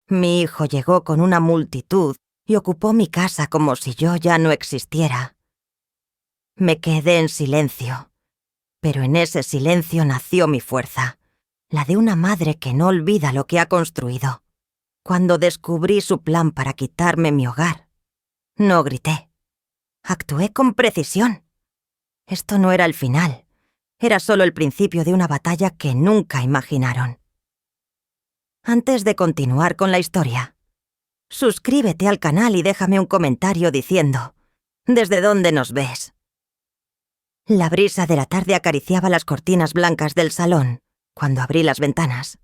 Mi hijo llegó con una multitud y ocupó mi casa como si yo ya no existiera. Me quedé en silencio, pero en ese silencio nació mi fuerza, la de una madre que no olvida lo que ha construido. Cuando descubrí su plan para quitarme mi hogar, no grité. Actué con precisión. Esto no era el final, era solo el principio de una batalla que nunca imaginaron. Antes de continuar con la historia, suscríbete al canal y déjame un comentario diciendo ¿desde dónde nos ves? La brisa de la tarde acariciaba las cortinas blancas del salón cuando abrí las ventanas.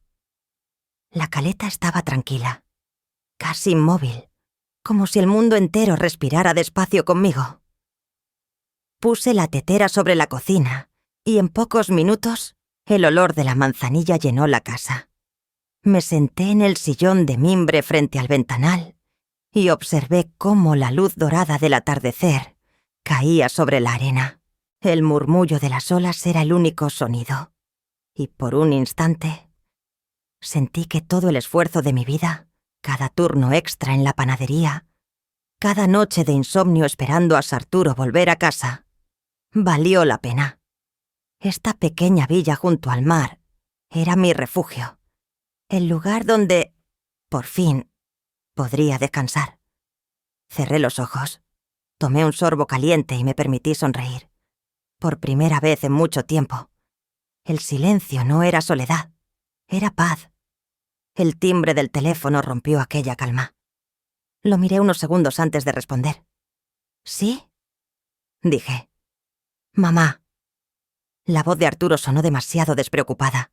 La caleta estaba tranquila, casi inmóvil, como si el mundo entero respirara despacio conmigo. Puse la tetera sobre la cocina y en pocos minutos el olor de la manzanilla llenó la casa. Me senté en el sillón de mimbre frente al ventanal y observé cómo la luz dorada del atardecer caía sobre la arena. El murmullo de las olas era el único sonido. Y por un instante sentí que todo el esfuerzo de mi vida, cada turno extra en la panadería, cada noche de insomnio esperando a Sarturo volver a casa, valió la pena. Esta pequeña villa junto al mar era mi refugio, el lugar donde, por fin, podría descansar. Cerré los ojos, tomé un sorbo caliente y me permití sonreír. Por primera vez en mucho tiempo. El silencio no era soledad, era paz. El timbre del teléfono rompió aquella calma. Lo miré unos segundos antes de responder. ¿Sí? Dije. Mamá. La voz de Arturo sonó demasiado despreocupada.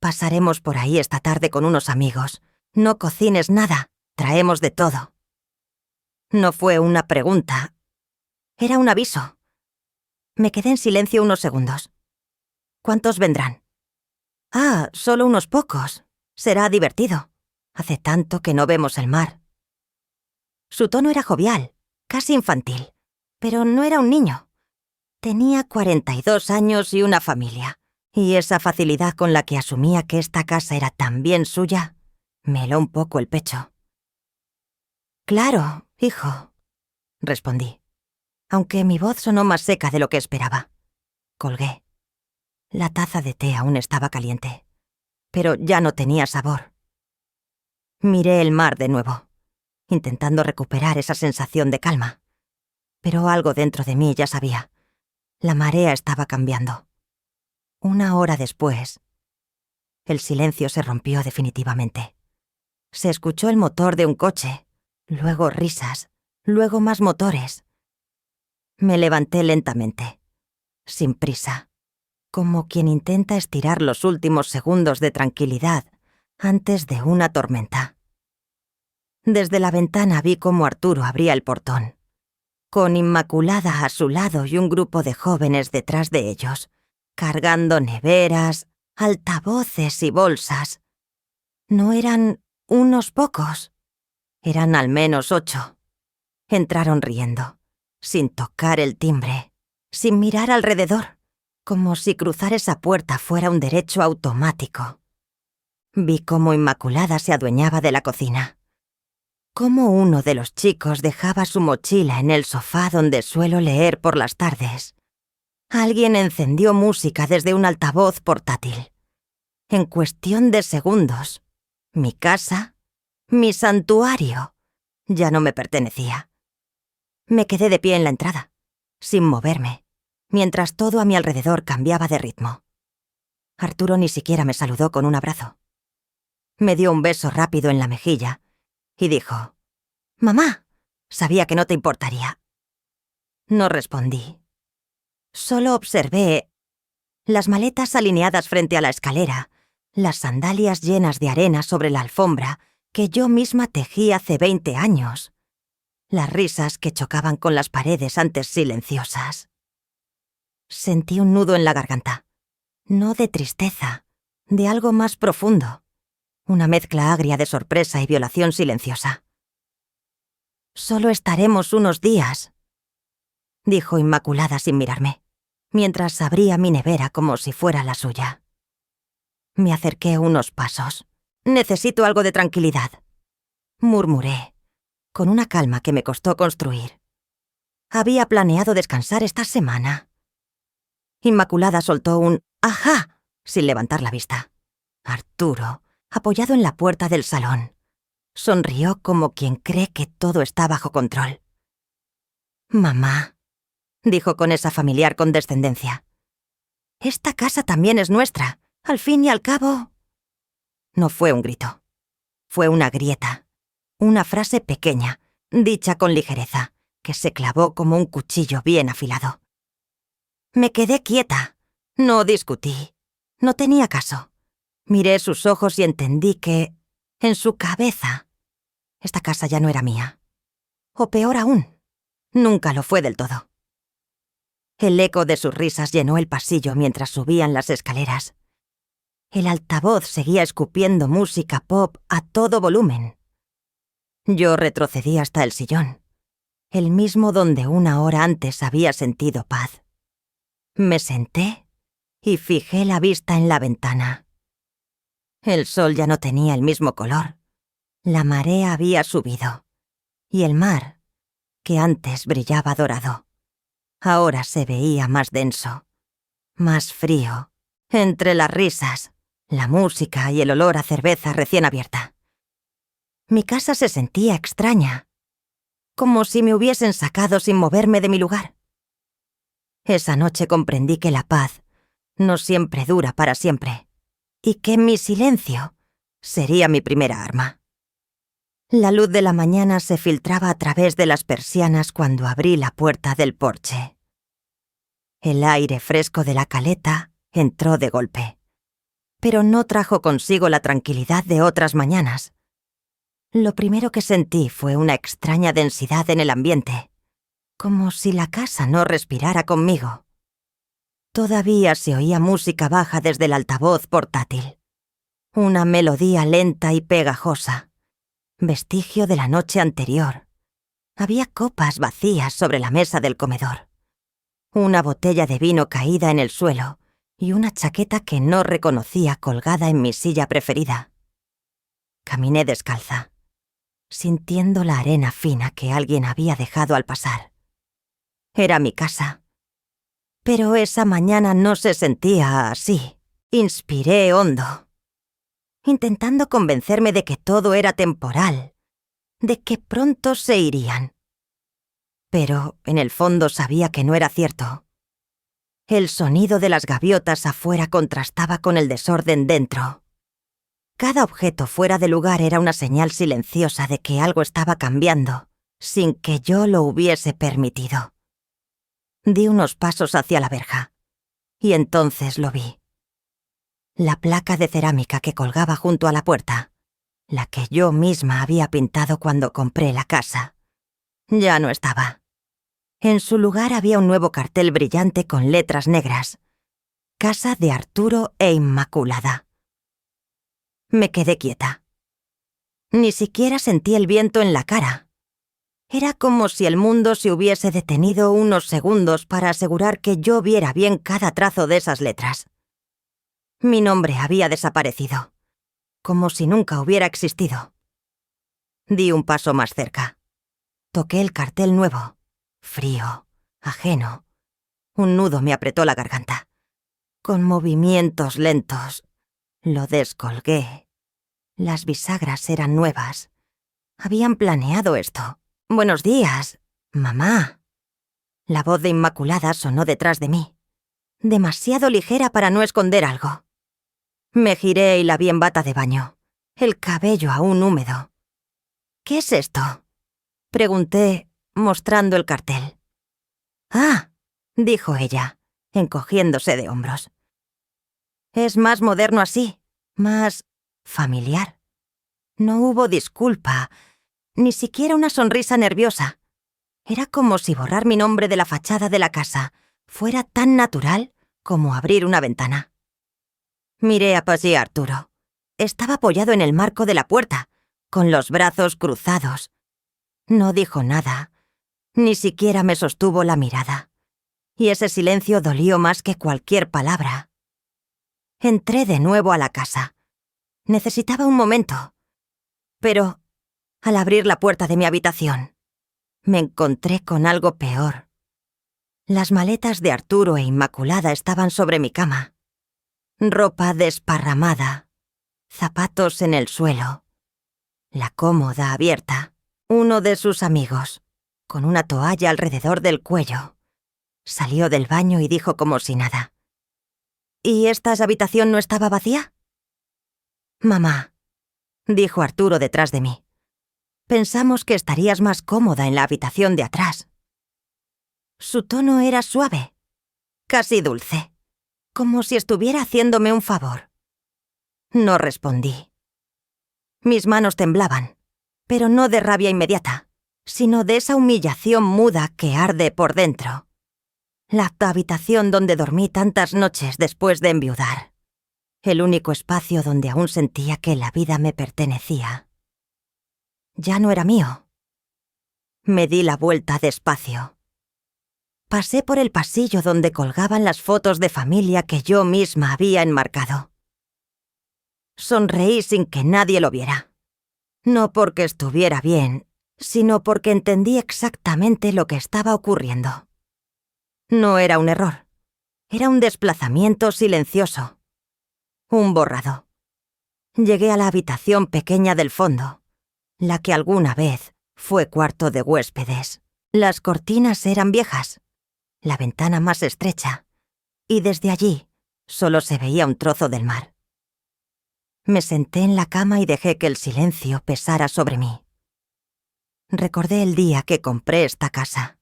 Pasaremos por ahí esta tarde con unos amigos. No cocines nada, traemos de todo. No fue una pregunta, era un aviso. Me quedé en silencio unos segundos. ¿Cuántos vendrán? Ah, solo unos pocos. Será divertido. Hace tanto que no vemos el mar. Su tono era jovial, casi infantil, pero no era un niño. Tenía 42 años y una familia, y esa facilidad con la que asumía que esta casa era también suya, me heló un poco el pecho. Claro, hijo, respondí, aunque mi voz sonó más seca de lo que esperaba. Colgué. La taza de té aún estaba caliente, pero ya no tenía sabor. Miré el mar de nuevo, intentando recuperar esa sensación de calma. Pero algo dentro de mí ya sabía. La marea estaba cambiando. Una hora después, el silencio se rompió definitivamente. Se escuchó el motor de un coche, luego risas, luego más motores. Me levanté lentamente, sin prisa, como quien intenta estirar los últimos segundos de tranquilidad antes de una tormenta. Desde la ventana vi cómo Arturo abría el portón, con Inmaculada a su lado y un grupo de jóvenes detrás de ellos, cargando neveras, altavoces y bolsas. No eran unos pocos, eran al menos 8. Entraron riendo, sin tocar el timbre, sin mirar alrededor, como si cruzar esa puerta fuera un derecho automático. Vi cómo Inmaculada se adueñaba de la cocina, cómo uno de los chicos dejaba su mochila en el sofá donde suelo leer por las tardes. Alguien encendió música desde un altavoz portátil. En cuestión de segundos, mi casa, mi santuario, ya no me pertenecía. Me quedé de pie en la entrada, sin moverme, mientras todo a mi alrededor cambiaba de ritmo. Arturo ni siquiera me saludó con un abrazo. Me dio un beso rápido en la mejilla y dijo: «Mamá, sabía que no te importaría». No respondí. Solo observé las maletas alineadas frente a la escalera, las sandalias llenas de arena sobre la alfombra que yo misma tejí hace 20 años, las risas que chocaban con las paredes antes silenciosas. Sentí un nudo en la garganta, no de tristeza, de algo más profundo, una mezcla agria de sorpresa y violación silenciosa. «Solo estaremos unos días», dijo Inmaculada sin mirarme, mientras abría mi nevera como si fuera la suya. Me acerqué unos pasos, Necesito algo de tranquilidad, murmuré, con una calma que me costó construir. Había planeado descansar esta semana. Inmaculada soltó un «ajá» sin levantar la vista. Arturo, apoyado en la puerta del salón, sonrió como quien cree que todo está bajo control. «Mamá», dijo con esa familiar condescendencia, «esta casa también es nuestra. Al fin y al cabo...». No fue un grito. Fue una grieta. Una frase pequeña, dicha con ligereza, que se clavó como un cuchillo bien afilado. Me quedé quieta. No discutí. No tenía caso. Miré sus ojos y entendí que, en su cabeza, esta casa ya no era mía. O peor aún, nunca lo fue del todo. El eco de sus risas llenó el pasillo mientras subían las escaleras. El altavoz seguía escupiendo música pop a todo volumen. Yo retrocedí hasta el sillón, el mismo donde una hora antes había sentido paz. Me senté y fijé la vista en la ventana. El sol ya no tenía el mismo color. La marea había subido, y el mar, que antes brillaba dorado, ahora se veía más denso, más frío, entre las risas, la música y el olor a cerveza recién abierta. Mi casa se sentía extraña, como si me hubiesen sacado sin moverme de mi lugar. Esa noche comprendí que la paz no siempre dura para siempre, y que mi silencio sería mi primera arma. La luz de la mañana se filtraba a través de las persianas cuando abrí la puerta del porche. El aire fresco de la caleta entró de golpe, pero no trajo consigo la tranquilidad de otras mañanas. Lo primero que sentí fue una extraña densidad en el ambiente, como si la casa no respirara conmigo. Todavía se oía música baja desde el altavoz portátil. Una melodía lenta y pegajosa, vestigio de la noche anterior. Había copas vacías sobre la mesa del comedor. Una botella de vino caída en el suelo y una chaqueta que no reconocía colgada en mi silla preferida. Caminé descalza, sintiendo la arena fina que alguien había dejado al pasar. Era mi casa. Pero esa mañana no se sentía así. Inspiré hondo, intentando convencerme de que todo era temporal, de que pronto se irían. Pero en el fondo sabía que no era cierto. El sonido de las gaviotas afuera contrastaba con el desorden dentro. Cada objeto fuera de lugar era una señal silenciosa de que algo estaba cambiando, sin que yo lo hubiese permitido. Di unos pasos hacia la verja, y entonces lo vi. La placa de cerámica que colgaba junto a la puerta, la que yo misma había pintado cuando compré la casa, ya no estaba. En su lugar había un nuevo cartel brillante con letras negras: Casa de Arturo e Inmaculada. Me quedé quieta. Ni siquiera sentí el viento en la cara. Era como si el mundo se hubiese detenido unos segundos para asegurar que yo viera bien cada trazo de esas letras. Mi nombre había desaparecido, como si nunca hubiera existido. Di un paso más cerca. Toqué el cartel nuevo, frío, ajeno. Un nudo me apretó la garganta. Con movimientos lentos, lo descolgué. Las bisagras eran nuevas. Habían planeado esto. «Buenos días, mamá». La voz de Inmaculada sonó detrás de mí, demasiado ligera para no esconder algo. Me giré y la vi en bata de baño, el cabello aún húmedo. «¿Qué es esto?», pregunté, mostrando el cartel. «Ah», dijo ella, encogiéndose de hombros. «Es más moderno así, más familiar». No hubo disculpa, ni siquiera una sonrisa nerviosa. Era como si borrar mi nombre de la fachada de la casa fuera tan natural como abrir una ventana. Miré a Paz y a Arturo. Estaba apoyado en el marco de la puerta, con los brazos cruzados. No dijo nada, ni siquiera me sostuvo la mirada. Y ese silencio dolió más que cualquier palabra. Entré de nuevo a la casa. Necesitaba un momento. Pero, al abrir la puerta de mi habitación, me encontré con algo peor. Las maletas de Arturo e Inmaculada estaban sobre mi cama. Ropa desparramada, zapatos en el suelo, la cómoda abierta. Uno de sus amigos, con una toalla alrededor del cuello, salió del baño y dijo como si nada: ¿Y esta habitación no estaba vacía? Mamá, dijo Arturo detrás de mí, pensamos que estarías más cómoda en la habitación de atrás. Su tono era suave, casi dulce, como si estuviera haciéndome un favor. No respondí. Mis manos temblaban, pero no de rabia inmediata, sino de esa humillación muda que arde por dentro. La habitación donde dormí tantas noches después de enviudar. El único espacio donde aún sentía que la vida me pertenecía. Ya no era mío. Me di la vuelta despacio. Pasé por el pasillo donde colgaban las fotos de familia que yo misma había enmarcado. Sonreí sin que nadie lo viera. No porque estuviera bien, sino porque entendí exactamente lo que estaba ocurriendo. No era un error. Era un desplazamiento silencioso. Un borrado. Llegué a la habitación pequeña del fondo, la que alguna vez fue cuarto de huéspedes. Las cortinas eran viejas, la ventana más estrecha, y desde allí solo se veía un trozo del mar. Me senté en la cama y dejé que el silencio pesara sobre mí. Recordé el día que compré esta casa.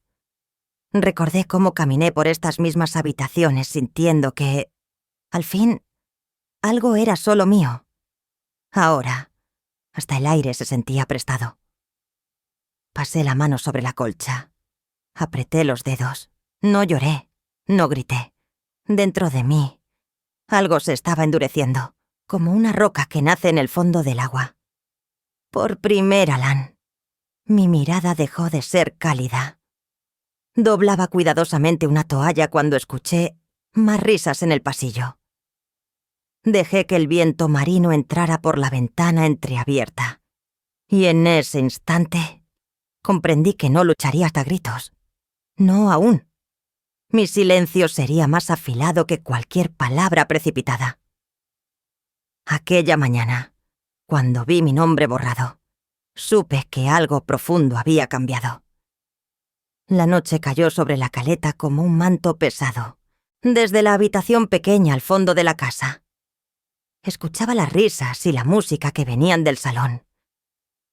Recordé cómo caminé por estas mismas habitaciones sintiendo que, al fin, algo era solo mío. Ahora, hasta el aire se sentía prestado. Pasé la mano sobre la colcha. Apreté los dedos. No lloré, no grité. Dentro de mí, algo se estaba endureciendo, como una roca que nace en el fondo del agua. Por primera, Alan, mi mirada dejó de ser cálida. Doblaba cuidadosamente una toalla cuando escuché más risas en el pasillo. Dejé que el viento marino entrara por la ventana entreabierta. Y en ese instante comprendí que no lucharía hasta gritos. No aún. Mi silencio sería más afilado que cualquier palabra precipitada. Aquella mañana, cuando vi mi nombre borrado, supe que algo profundo había cambiado. La noche cayó sobre la caleta como un manto pesado, desde la habitación pequeña al fondo de la casa. Escuchaba las risas y la música que venían del salón,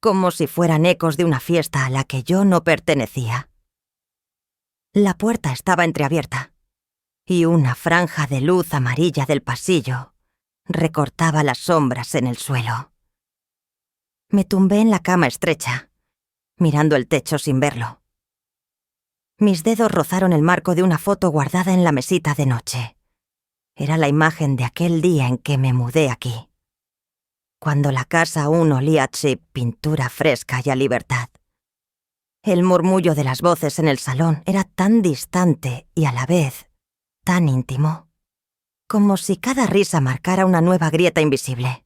como si fueran ecos de una fiesta a la que yo no pertenecía. La puerta estaba entreabierta, y una franja de luz amarilla del pasillo recortaba las sombras en el suelo. Me tumbé en la cama estrecha, mirando el techo sin verlo. Mis dedos rozaron el marco de una foto guardada en la mesita de noche. Era la imagen de aquel día en que me mudé aquí, cuando la casa aún olía a chip, pintura fresca y a libertad. El murmullo de las voces en el salón era tan distante y a la vez tan íntimo, como si cada risa marcara una nueva grieta invisible.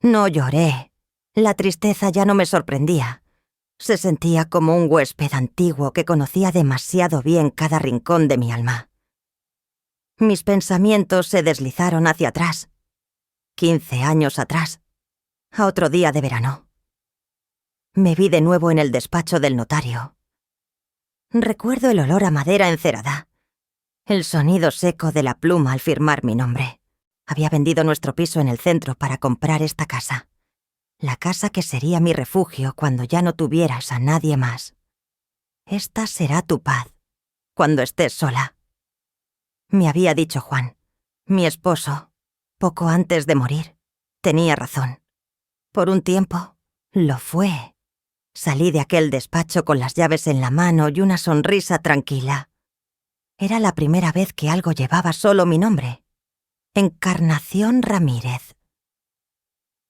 No lloré. La tristeza ya no me sorprendía. Se sentía como un huésped antiguo que conocía demasiado bien cada rincón de mi alma. Mis pensamientos se deslizaron hacia atrás, 15 años atrás, a otro día de verano. Me vi de nuevo en el despacho del notario. Recuerdo el olor a madera encerada, el sonido seco de la pluma al firmar mi nombre. Había vendido nuestro piso en el centro para comprar esta casa. La casa que sería mi refugio cuando ya no tuvieras a nadie más. Esta será tu paz, cuando estés sola. Me había dicho Juan, mi esposo, poco antes de morir. Tenía razón. Por un tiempo, lo fue. Salí de aquel despacho con las llaves en la mano y una sonrisa tranquila. Era la primera vez que algo llevaba solo mi nombre. Encarnación Ramírez.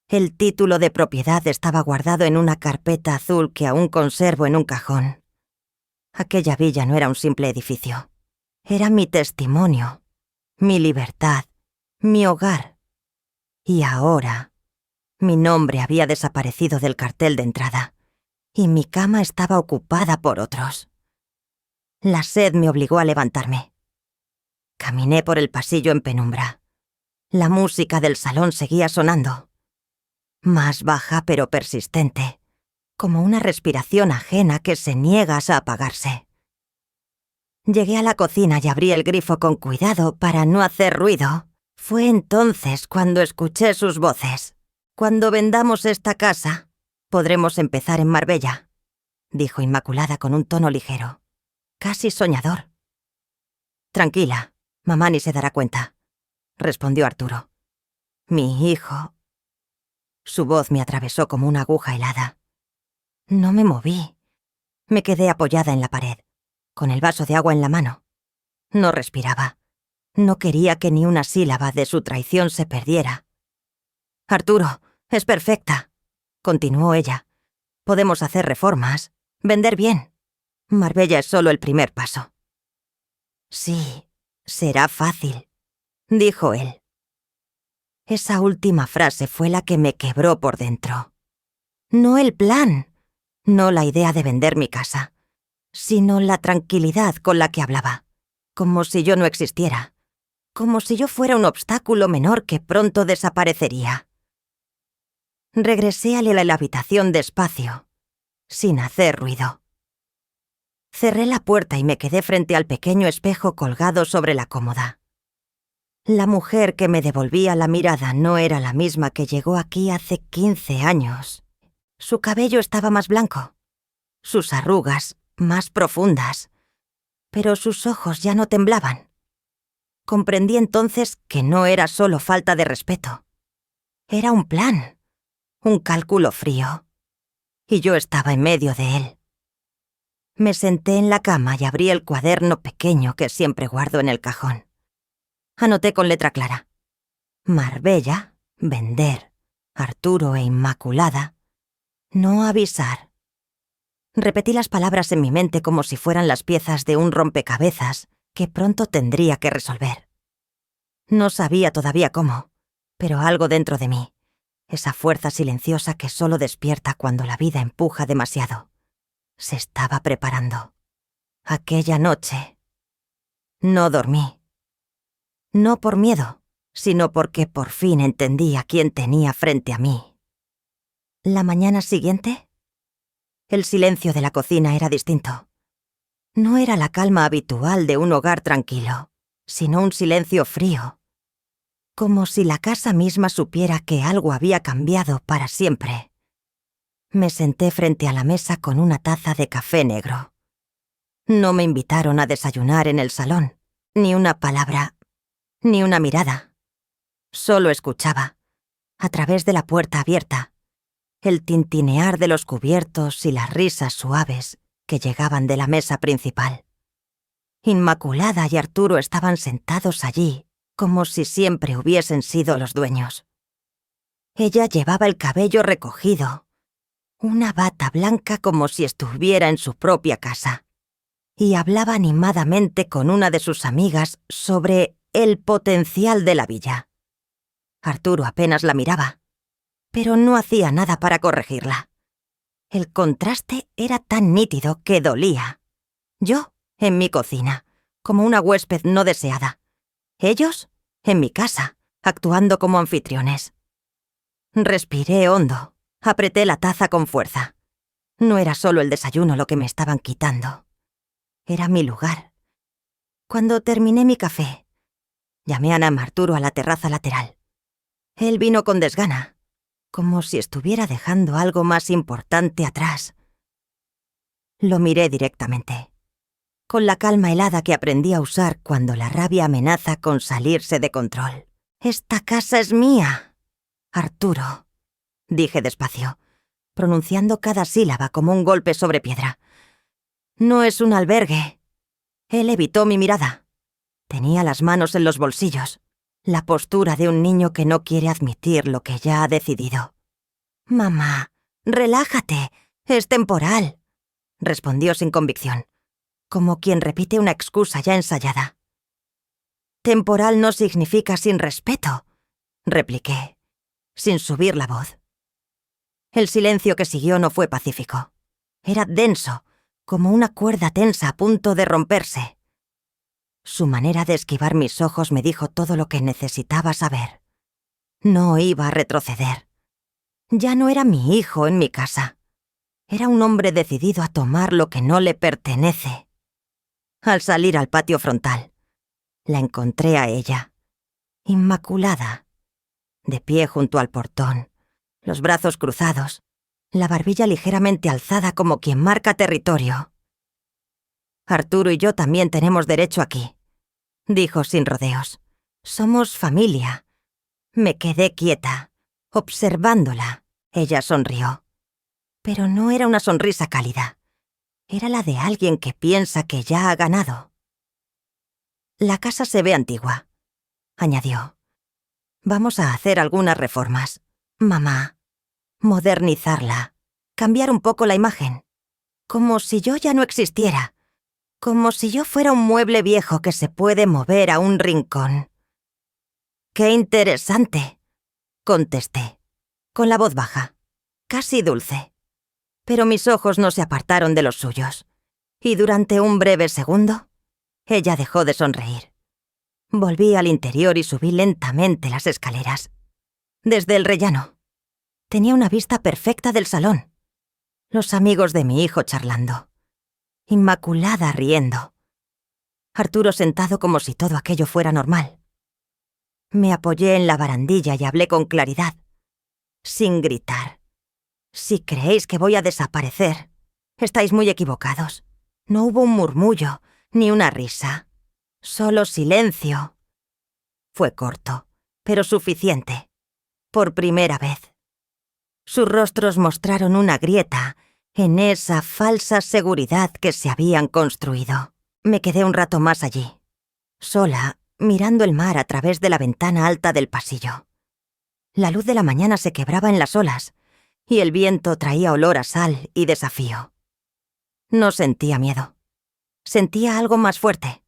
El título de propiedad estaba guardado en una carpeta azul que aún conservo en un cajón. Aquella villa no era un simple edificio. Era mi testimonio, mi libertad, mi hogar. Y ahora Mi nombre había desaparecido del cartel de entrada, y mi cama estaba ocupada por otros. La sed me obligó a levantarme. Caminé por el pasillo en penumbra. La música del salón seguía sonando, más baja pero persistente, como una respiración ajena que se niega a apagarse. Llegué a la cocina y abrí el grifo con cuidado para no hacer ruido. Fue entonces cuando escuché sus voces. «Cuando vendamos esta casa, podremos empezar en Marbella», dijo Inmaculada con un tono ligero, casi soñador. «Tranquila, mamá ni se dará cuenta», respondió Arturo. «Mi hijo...» Su voz me atravesó como una aguja helada. No me moví. Me quedé apoyada en la pared, con el vaso de agua en la mano. No respiraba. No quería que ni una sílaba de su traición se perdiera. «Arturo, es perfecta», continuó ella. «Podemos hacer reformas, vender bien. Marbella es solo el primer paso». «Sí, será fácil», dijo él. Esa última frase fue la que me quebró por dentro. No el plan, no la idea de vender mi casa, sino la tranquilidad con la que hablaba, como si yo no existiera, como si yo fuera un obstáculo menor que pronto desaparecería. Regresé a la habitación despacio, sin hacer ruido. Cerré la puerta y me quedé frente al pequeño espejo colgado sobre la cómoda. La mujer que me devolvía la mirada no era la misma que llegó aquí hace 15 años. Su cabello estaba más blanco, sus arrugas más profundas, pero sus ojos ya no temblaban. Comprendí entonces que no era solo falta de respeto. Era un plan, un cálculo frío, y yo estaba en medio de él. Me senté en la cama y abrí el cuaderno pequeño que siempre guardo en el cajón. Anoté con letra clara: Marbella, vender, Arturo e Inmaculada, no avisar. Repetí las palabras en mi mente como si fueran las piezas de un rompecabezas que pronto tendría que resolver. No sabía todavía cómo, pero algo dentro de mí, esa fuerza silenciosa que solo despierta cuando la vida empuja demasiado, se estaba preparando. Aquella noche no dormí. No por miedo, sino porque por fin entendí a quién tenía frente a mí. La mañana siguiente, el silencio de la cocina era distinto. No era la calma habitual de un hogar tranquilo, sino un silencio frío, como si la casa misma supiera que algo había cambiado para siempre. Me senté frente a la mesa con una taza de café negro. No me invitaron a desayunar en el salón, ni una palabra, ni una mirada. Solo escuchaba, a través de la puerta abierta, el tintinear de los cubiertos y las risas suaves que llegaban de la mesa principal. Inmaculada y Arturo estaban sentados allí, como si siempre hubiesen sido los dueños. Ella llevaba el cabello recogido, una bata blanca como si estuviera en su propia casa, y hablaba animadamente con una de sus amigas sobre el potencial de la villa. Arturo apenas la miraba, pero no hacía nada para corregirla. El contraste era tan nítido que dolía. Yo, en mi cocina, como una huésped no deseada. Ellos, en mi casa, actuando como anfitriones. Respiré hondo, apreté la taza con fuerza. No era solo el desayuno lo que me estaban quitando. Era mi lugar. Cuando terminé mi café, llamé a Arturo a la terraza lateral. Él vino con desgana, como si estuviera dejando algo más importante atrás. Lo miré directamente, con la calma helada que aprendí a usar cuando la rabia amenaza con salirse de control. «Esta casa es mía, Arturo», dije despacio, pronunciando cada sílaba como un golpe sobre piedra. «No es un albergue». Él evitó mi mirada. Tenía las manos en los bolsillos, la postura de un niño que no quiere admitir lo que ya ha decidido. «Mamá, relájate, es temporal», respondió sin convicción, como quien repite una excusa ya ensayada. «Temporal no significa sin respeto», repliqué, sin subir la voz, El silencio que siguió no fue pacífico. Era denso, como una cuerda tensa a punto de romperse. Su manera de esquivar mis ojos me dijo todo lo que necesitaba saber. No iba a retroceder. Ya no era mi hijo en mi casa. Era un hombre decidido a tomar lo que no le pertenece. Al salir al patio frontal, la encontré a ella, inmaculada, de pie junto al portón, los brazos cruzados, la barbilla ligeramente alzada como quien marca territorio. Arturo y yo también tenemos derecho aquí, dijo sin rodeos. Somos familia. Me quedé quieta, observándola. Ella sonrió. Pero no era una sonrisa cálida. Era la de alguien que piensa que ya ha ganado. La casa se ve antigua, añadió. Vamos a hacer algunas reformas, mamá. Modernizarla, cambiar un poco la imagen. Como si yo ya no existiera. Como si yo fuera un mueble viejo que se puede mover a un rincón. ¡Qué interesante!, contesté, con la voz baja, casi dulce. Pero mis ojos no se apartaron de los suyos, y durante un breve segundo, ella dejó de sonreír. Volví al interior y subí lentamente las escaleras. Desde el rellano. Tenía una vista perfecta del salón. Los amigos de mi hijo charlando. Inmaculada riendo. Arturo sentado como si todo aquello fuera normal. Me apoyé en la barandilla y hablé con claridad, sin gritar. Si creéis que voy a desaparecer, estáis muy equivocados. No hubo un murmullo, ni una risa. Solo silencio. Fue corto, pero suficiente. Por primera vez. Sus rostros mostraron una grieta en esa falsa seguridad que se habían construido. Me quedé un rato más allí, sola, mirando el mar a través de la ventana alta del pasillo. La luz de la mañana se quebraba en las olas, y el viento traía olor a sal y desafío. No sentía miedo. Sentía algo más fuerte,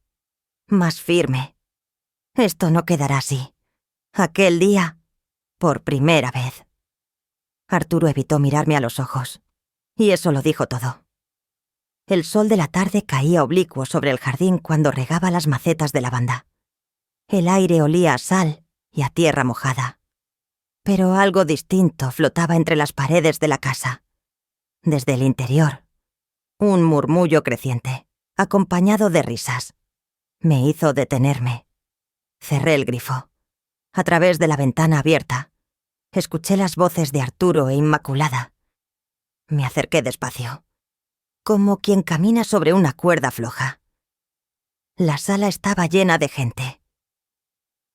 más firme. Esto no quedará así. Aquel día, por primera vez. Arturo evitó mirarme a los ojos, y eso lo dijo todo. El sol de la tarde caía oblicuo sobre el jardín cuando regaba las macetas de lavanda. El aire olía a sal y a tierra mojada. Pero algo distinto flotaba entre las paredes de la casa. Desde el interior, un murmullo creciente, acompañado de risas. Me hizo detenerme. Cerré el grifo. A través de la ventana abierta, escuché las voces de Arturo e Inmaculada. Me acerqué despacio, como quien camina sobre una cuerda floja. La sala estaba llena de gente.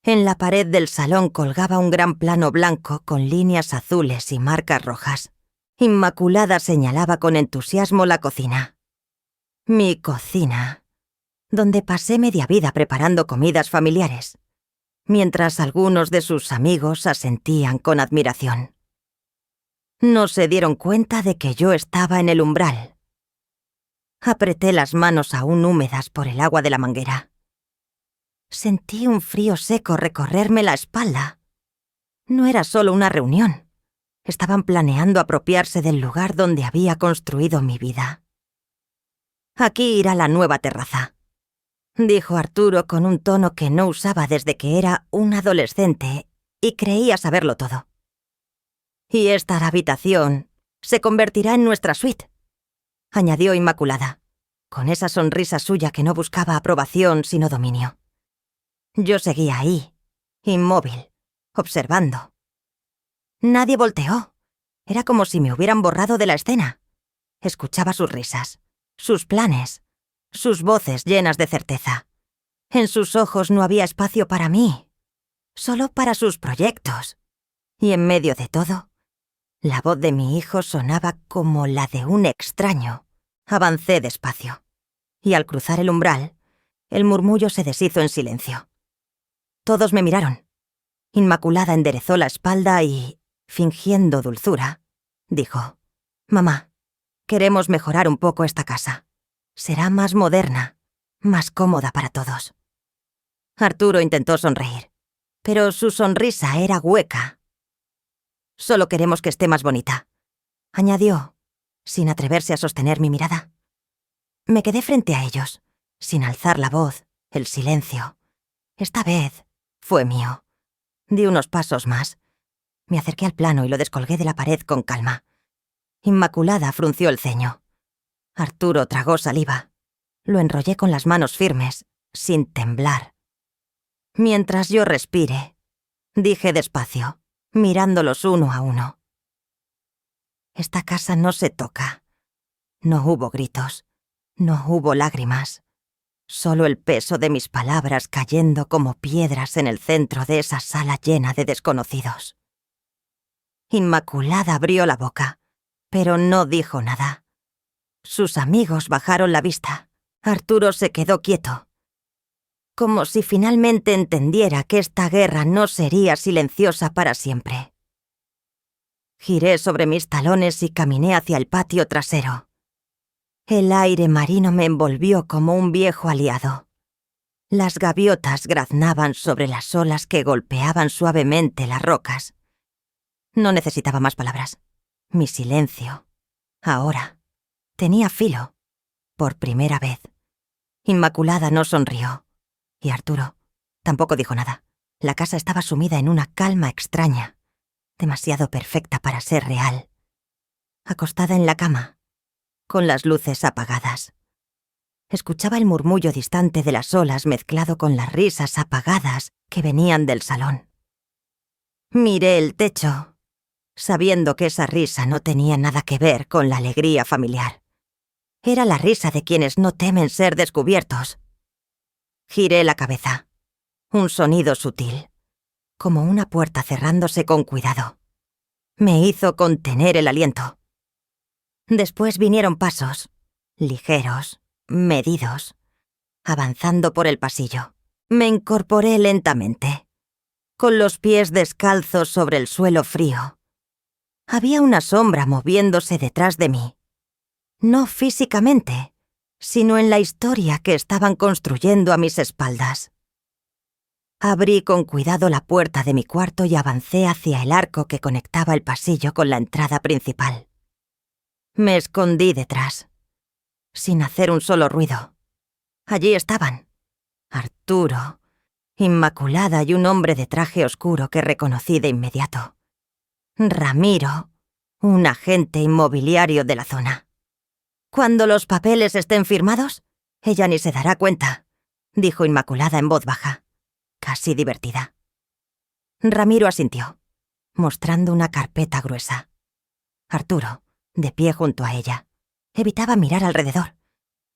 En la pared del salón colgaba un gran plano blanco con líneas azules y marcas rojas. Inmaculada señalaba con entusiasmo la cocina. Mi cocina, donde pasé media vida preparando comidas familiares, mientras algunos de sus amigos asentían con admiración. No se dieron cuenta de que yo estaba en el umbral. Apreté las manos aún húmedas por el agua de la manguera. Sentí un frío seco recorrerme la espalda. No era solo una reunión. Estaban planeando apropiarse del lugar donde había construido mi vida. Aquí irá la nueva terraza, dijo Arturo con un tono que no usaba desde que era un adolescente y creía saberlo todo. Y esta habitación se convertirá en nuestra suite, añadió Inmaculada, con esa sonrisa suya que no buscaba aprobación sino dominio. Yo seguía ahí, inmóvil, observando. Nadie volteó. Era como si me hubieran borrado de la escena. Escuchaba sus risas, sus planes, sus voces llenas de certeza. En sus ojos no había espacio para mí, solo para sus proyectos. Y en medio de todo, la voz de mi hijo sonaba como la de un extraño. Avancé despacio, y al cruzar el umbral, el murmullo se deshizo en silencio. Todos me miraron. Inmaculada enderezó la espalda y, fingiendo dulzura, dijo: «Mamá, queremos mejorar un poco esta casa. Será más moderna, más cómoda para todos». Arturo intentó sonreír, pero su sonrisa era hueca. «Solo queremos que esté más bonita. añadió, sin atreverse a sostener mi mirada. Me quedé frente a ellos, sin alzar la voz, el silencio. Esta vez fue mío. Di unos pasos más. Me acerqué al plano y lo descolgué de la pared con calma. Inmaculada frunció el ceño. Arturo tragó saliva. Lo enrollé con las manos firmes, sin temblar. Mientras yo respire, dije despacio, mirándolos uno a uno. Esta casa no se toca. No hubo gritos, no hubo lágrimas. Solo el peso de mis palabras cayendo como piedras en el centro de esa sala llena de desconocidos. Inmaculada abrió la boca, pero no dijo nada. Sus amigos bajaron la vista. Arturo se quedó quieto, como si finalmente entendiera que esta guerra no sería silenciosa para siempre. Giré sobre mis talones y caminé hacia el patio trasero. El aire marino me envolvió como un viejo aliado. Las gaviotas graznaban sobre las olas que golpeaban suavemente las rocas. No necesitaba más palabras. Mi silencio, ahora, tenía filo, por primera vez. Inmaculada no sonrió. Y Arturo tampoco dijo nada. La casa estaba sumida en una calma extraña, demasiado perfecta para ser real. Acostada en la cama, con las luces apagadas. Escuchaba el murmullo distante de las olas mezclado con las risas apagadas que venían del salón. Miré el techo, sabiendo que esa risa no tenía nada que ver con la alegría familiar. Era la risa de quienes no temen ser descubiertos. Giré la cabeza. Un sonido sutil, como una puerta cerrándose con cuidado. Me hizo contener el aliento. Después vinieron pasos, ligeros, medidos, avanzando por el pasillo. Me incorporé lentamente, con los pies descalzos sobre el suelo frío. Había una sombra moviéndose detrás de mí. No físicamente, sino en la historia que estaban construyendo a mis espaldas. Abrí con cuidado la puerta de mi cuarto y avancé hacia el arco que conectaba el pasillo con la entrada principal. Me escondí detrás, sin hacer un solo ruido. Allí estaban, Arturo, Inmaculada y un hombre de traje oscuro que reconocí de inmediato. Ramiro, un agente inmobiliario de la zona. Cuando los papeles estén firmados, ella ni se dará cuenta, dijo Inmaculada en voz baja, casi divertida. Ramiro asintió, mostrando una carpeta gruesa. Arturo, de pie junto a ella, evitaba mirar alrededor,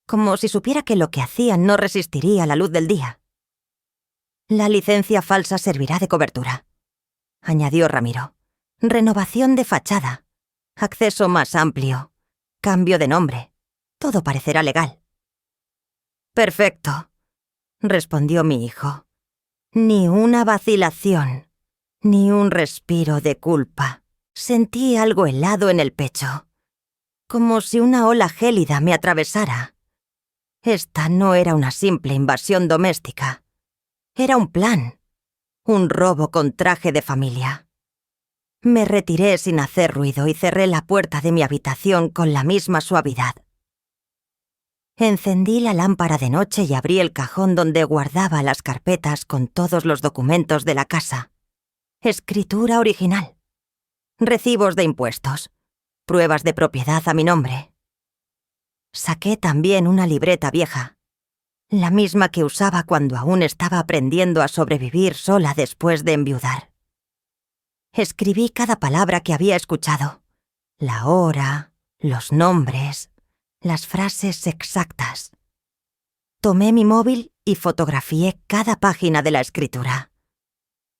como si supiera que lo que hacían no resistiría a la luz del día. La licencia falsa servirá de cobertura, añadió Ramiro. Renovación de fachada, acceso más amplio, cambio de nombre, todo parecerá legal. Perfecto, respondió mi hijo. Ni una vacilación, ni un respiro de culpa. Sentí algo helado en el pecho, como si una ola gélida me atravesara. Esta no era una simple invasión doméstica. Era un plan, un robo con traje de familia. Me retiré sin hacer ruido y cerré la puerta de mi habitación con la misma suavidad. Encendí la lámpara de noche y abrí el cajón donde guardaba las carpetas con todos los documentos de la casa. Escritura original. Recibos de impuestos. Pruebas de propiedad a mi nombre. Saqué también una libreta vieja, la misma que usaba cuando aún estaba aprendiendo a sobrevivir sola después de enviudar. Escribí cada palabra que había escuchado, la hora, los nombres, las frases exactas. Tomé mi móvil y fotografié cada página de la escritura.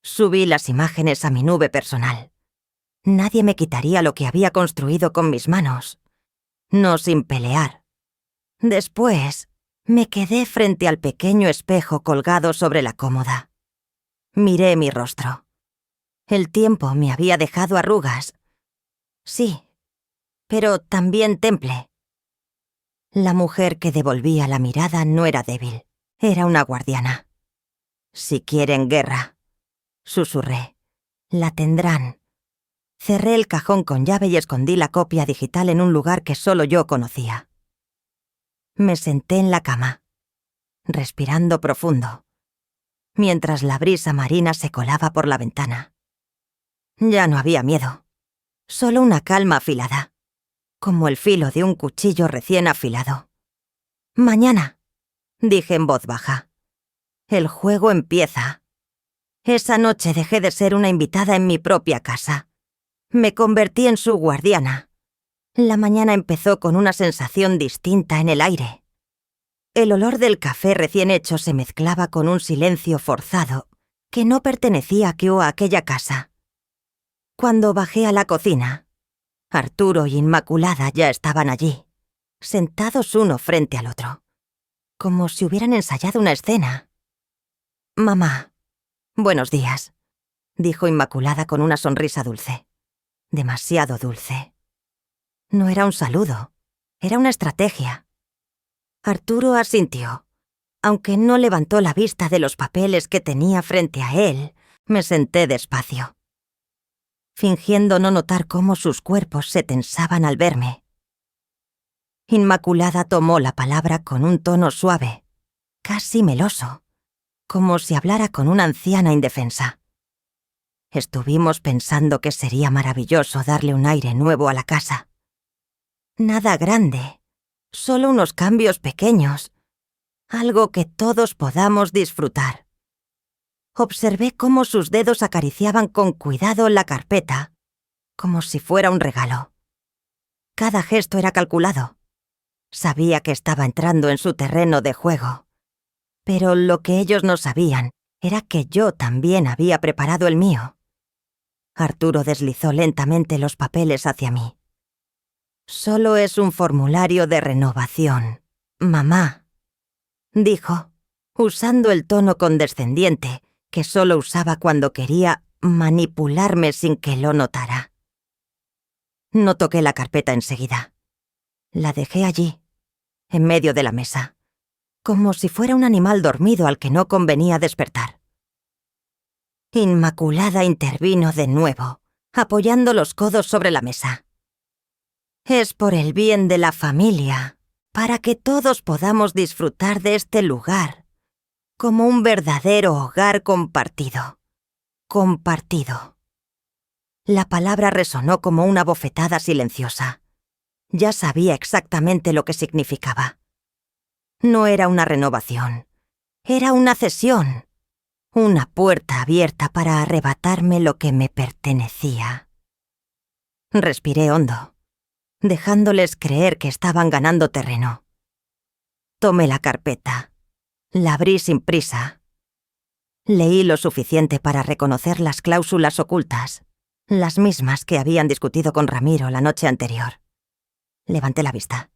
Subí las imágenes a mi nube personal. Nadie me quitaría lo que había construido con mis manos, no sin pelear. Después, me quedé frente al pequeño espejo colgado sobre la cómoda. Miré mi rostro. El tiempo me había dejado arrugas. Sí, pero también temple. La mujer que devolvía la mirada no era débil, era una guardiana. Si quieren guerra, susurré, la tendrán. Cerré el cajón con llave y escondí la copia digital en un lugar que solo yo conocía. Me senté en la cama, respirando profundo, mientras la brisa marina se colaba por la ventana. Ya no había miedo, solo una calma afilada, como el filo de un cuchillo recién afilado. «Mañana», dije en voz baja. «El juego empieza». Esa noche dejé de ser una invitada en mi propia casa. Me convertí en su guardiana. La mañana empezó con una sensación distinta en el aire. El olor del café recién hecho se mezclaba con un silencio forzado que no pertenecía a aquella casa. Cuando bajé a la cocina, Arturo y Inmaculada ya estaban allí, sentados uno frente al otro, como si hubieran ensayado una escena. «Mamá, buenos días», dijo Inmaculada con una sonrisa dulce. Demasiado dulce. No era un saludo, era una estrategia. Arturo asintió. Aunque no levantó la vista de los papeles que tenía frente a él, me senté despacio, fingiendo no notar cómo sus cuerpos se tensaban al verme. Inmaculada tomó la palabra con un tono suave, casi meloso, como si hablara con una anciana indefensa. Estuvimos pensando que sería maravilloso darle un aire nuevo a la casa. Nada grande, solo unos cambios pequeños, algo que todos podamos disfrutar. Observé cómo sus dedos acariciaban con cuidado la carpeta, como si fuera un regalo. Cada gesto era calculado. Sabía que estaba entrando en su terreno de juego. Pero lo que ellos no sabían era que yo también había preparado el mío. Arturo deslizó lentamente los papeles hacia mí. «Solo es un formulario de renovación, mamá», dijo, usando el tono condescendiente que solo usaba cuando quería manipularme sin que lo notara. No toqué la carpeta enseguida. La dejé allí, en medio de la mesa, como si fuera un animal dormido al que no convenía despertar. Inmaculada intervino de nuevo, apoyando los codos sobre la mesa. «Es por el bien de la familia, para que todos podamos disfrutar de este lugar, como un verdadero hogar compartido. Compartido». La palabra resonó como una bofetada silenciosa. Ya sabía exactamente lo que significaba. No era una renovación, era una cesión, una puerta abierta para arrebatarme lo que me pertenecía. Respiré hondo, dejándoles creer que estaban ganando terreno. Tomé la carpeta, la abrí sin prisa. Leí lo suficiente para reconocer las cláusulas ocultas, las mismas que habían discutido con Ramiro la noche anterior. Levanté la vista.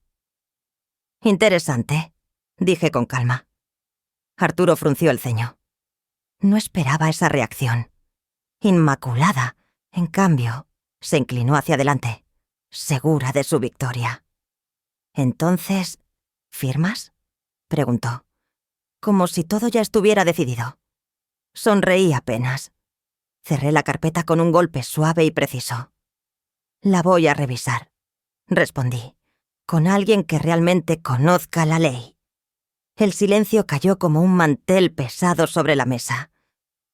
«Interesante», dije con calma. Arturo frunció el ceño. No esperaba esa reacción. Inmaculada, en cambio, se inclinó hacia adelante, segura de su victoria. «Entonces, ¿firmas?», preguntó, como si todo ya estuviera decidido. Sonreí apenas. Cerré la carpeta con un golpe suave y preciso. «La voy a revisar», respondí, «con alguien que realmente conozca la ley». El silencio cayó como un mantel pesado sobre la mesa.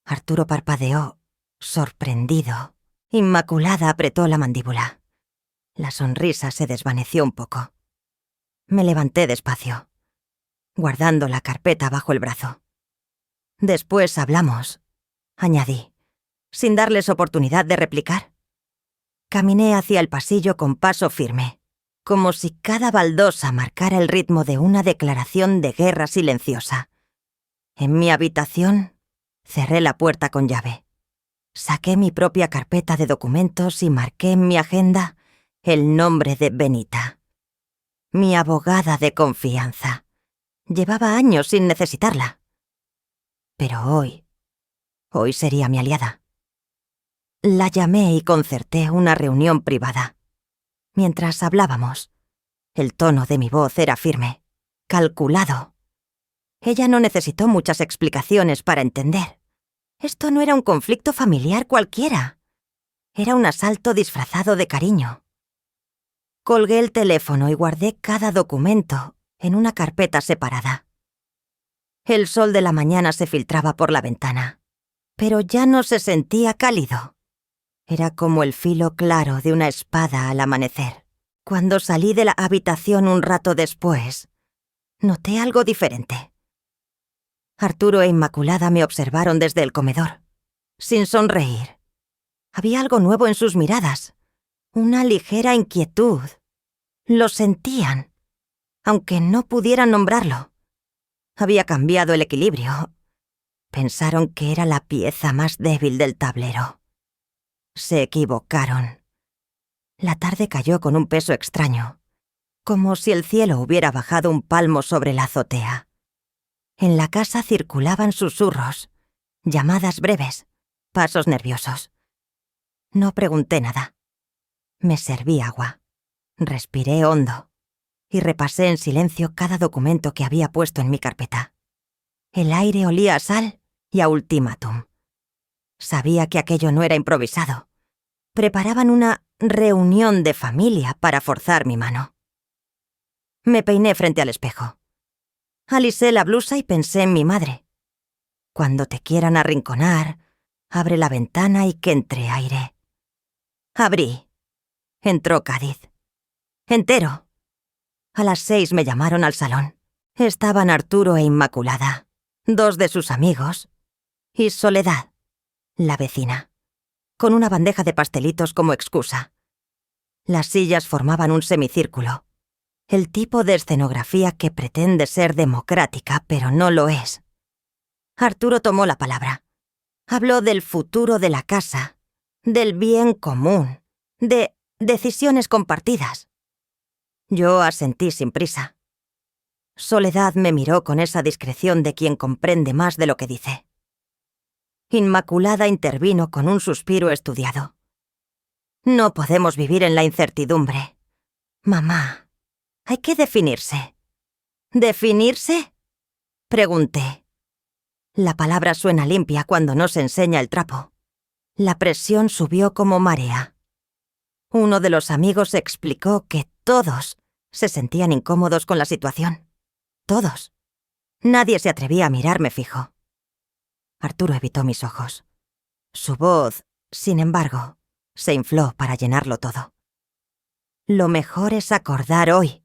Arturo parpadeó, sorprendido. Inmaculada apretó la mandíbula. La sonrisa se desvaneció un poco. Me levanté despacio, guardando la carpeta bajo el brazo. «Después hablamos», añadí, sin darles oportunidad de replicar. Caminé hacia el pasillo con paso firme, como si cada baldosa marcara el ritmo de una declaración de guerra silenciosa. En mi habitación, cerré la puerta con llave. Saqué mi propia carpeta de documentos y marqué en mi agenda el nombre de Benita. Mi abogada de confianza. Llevaba años sin necesitarla. Pero hoy sería mi aliada. La llamé y concerté una reunión privada. Mientras hablábamos, el tono de mi voz era firme, calculado. Ella no necesitó muchas explicaciones para entender. Esto no era un conflicto familiar cualquiera. Era un asalto disfrazado de cariño. Colgué el teléfono y guardé cada documento en una carpeta separada. El sol de la mañana se filtraba por la ventana, pero ya no se sentía cálido. Era como el filo claro de una espada al amanecer. Cuando salí de la habitación un rato después, noté algo diferente. Arturo e Inmaculada me observaron desde el comedor, sin sonreír. Había algo nuevo en sus miradas, una ligera inquietud. Lo sentían, aunque no pudieran nombrarlo. Había cambiado el equilibrio. Pensaron que era la pieza más débil del tablero. Se equivocaron. La tarde cayó con un peso extraño, como si el cielo hubiera bajado un palmo sobre la azotea. En la casa circulaban susurros, llamadas breves, pasos nerviosos. No pregunté nada. Me serví agua. Respiré hondo y repasé en silencio cada documento que había puesto en mi carpeta. El aire olía a sal y a ultimátum. Sabía que aquello no era improvisado. Preparaban una reunión de familia para forzar mi mano. Me peiné frente al espejo. Alisé la blusa y pensé en mi madre. Cuando te quieran arrinconar, abre la ventana y que entre aire. Abrí. Entró Cádiz. Entero. A las 6 me llamaron al salón. Estaban Arturo e Inmaculada, 2 de sus amigos, y Soledad, la vecina, con una bandeja de pastelitos como excusa. Las sillas formaban un semicírculo, el tipo de escenografía que pretende ser democrática, pero no lo es. Arturo tomó la palabra. Habló del futuro de la casa, del bien común, de decisiones compartidas. Yo asentí sin prisa. Soledad me miró con esa discreción de quien comprende más de lo que dice. Inmaculada intervino con un suspiro estudiado. No podemos vivir en la incertidumbre. Mamá, hay que definirse. ¿Definirse? Pregunté. La palabra suena limpia cuando no se enseña el trapo. La presión subió como marea. Uno de los amigos explicó que todos se sentían incómodos con la situación. Todos. Nadie se atrevía a mirarme fijo. Arturo evitó mis ojos. Su voz, sin embargo, se infló para llenarlo todo. Lo mejor es acordar hoy,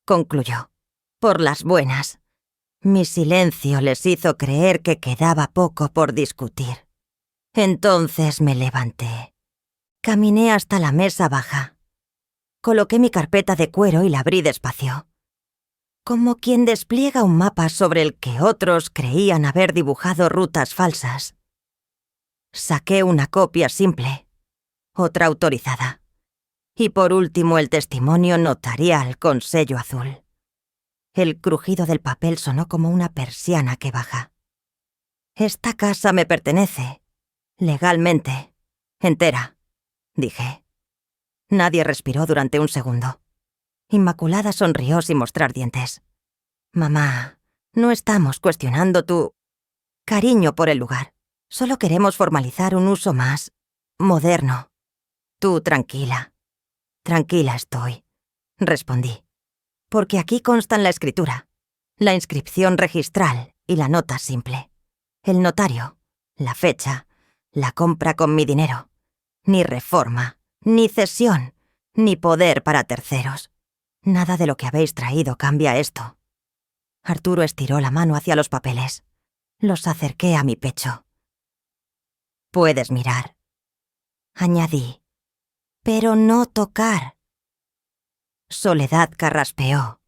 concluyó. Por las buenas. Mi silencio les hizo creer que quedaba poco por discutir. Entonces me levanté. Caminé hasta la mesa baja. Coloqué mi carpeta de cuero y la abrí despacio. Como quien despliega un mapa sobre el que otros creían haber dibujado rutas falsas. Saqué una copia simple, otra autorizada, y por último el testimonio notarial con sello azul. El crujido del papel sonó como una persiana que baja. Esta casa me pertenece, legalmente, entera, dije. Nadie respiró durante un segundo. Inmaculada sonrió sin mostrar dientes. Mamá, no estamos cuestionando tu cariño por el lugar. Solo queremos formalizar un uso más moderno. Tú tranquila. Tranquila estoy, respondí. Porque aquí constan la escritura, la inscripción registral y la nota simple. El notario, la fecha, la compra con mi dinero. Ni reforma, ni cesión, ni poder para terceros. Nada de lo que habéis traído cambia esto. Arturo estiró la mano hacia los papeles. Los acerqué a mi pecho. Puedes mirar. Añadí. Pero no tocar. Soledad carraspeó.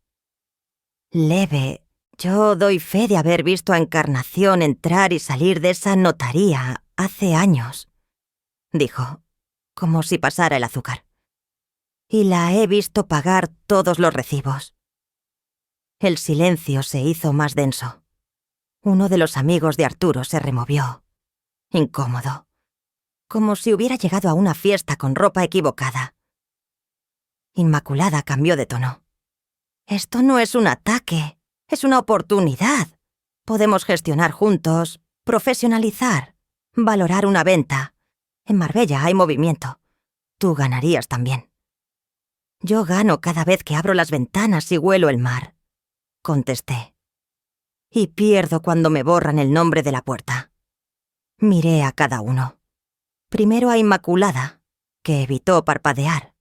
Leve, yo doy fe de haber visto a Encarnación entrar y salir de esa notaría hace años, dijo, como si pasara el azúcar. Y la he visto pagar todos los recibos. El silencio se hizo más denso. Uno de los amigos de Arturo se removió, incómodo, como si hubiera llegado a una fiesta con ropa equivocada. Inmaculada cambió de tono. Esto no es un ataque, es una oportunidad. Podemos gestionar juntos, profesionalizar, valorar una venta. En Marbella hay movimiento. tú ganarías también. Yo gano cada vez que abro las ventanas y huelo el mar, contesté. Y pierdo cuando me borran el nombre de la puerta. Miré a cada uno. Primero a Inmaculada, que evitó parpadear.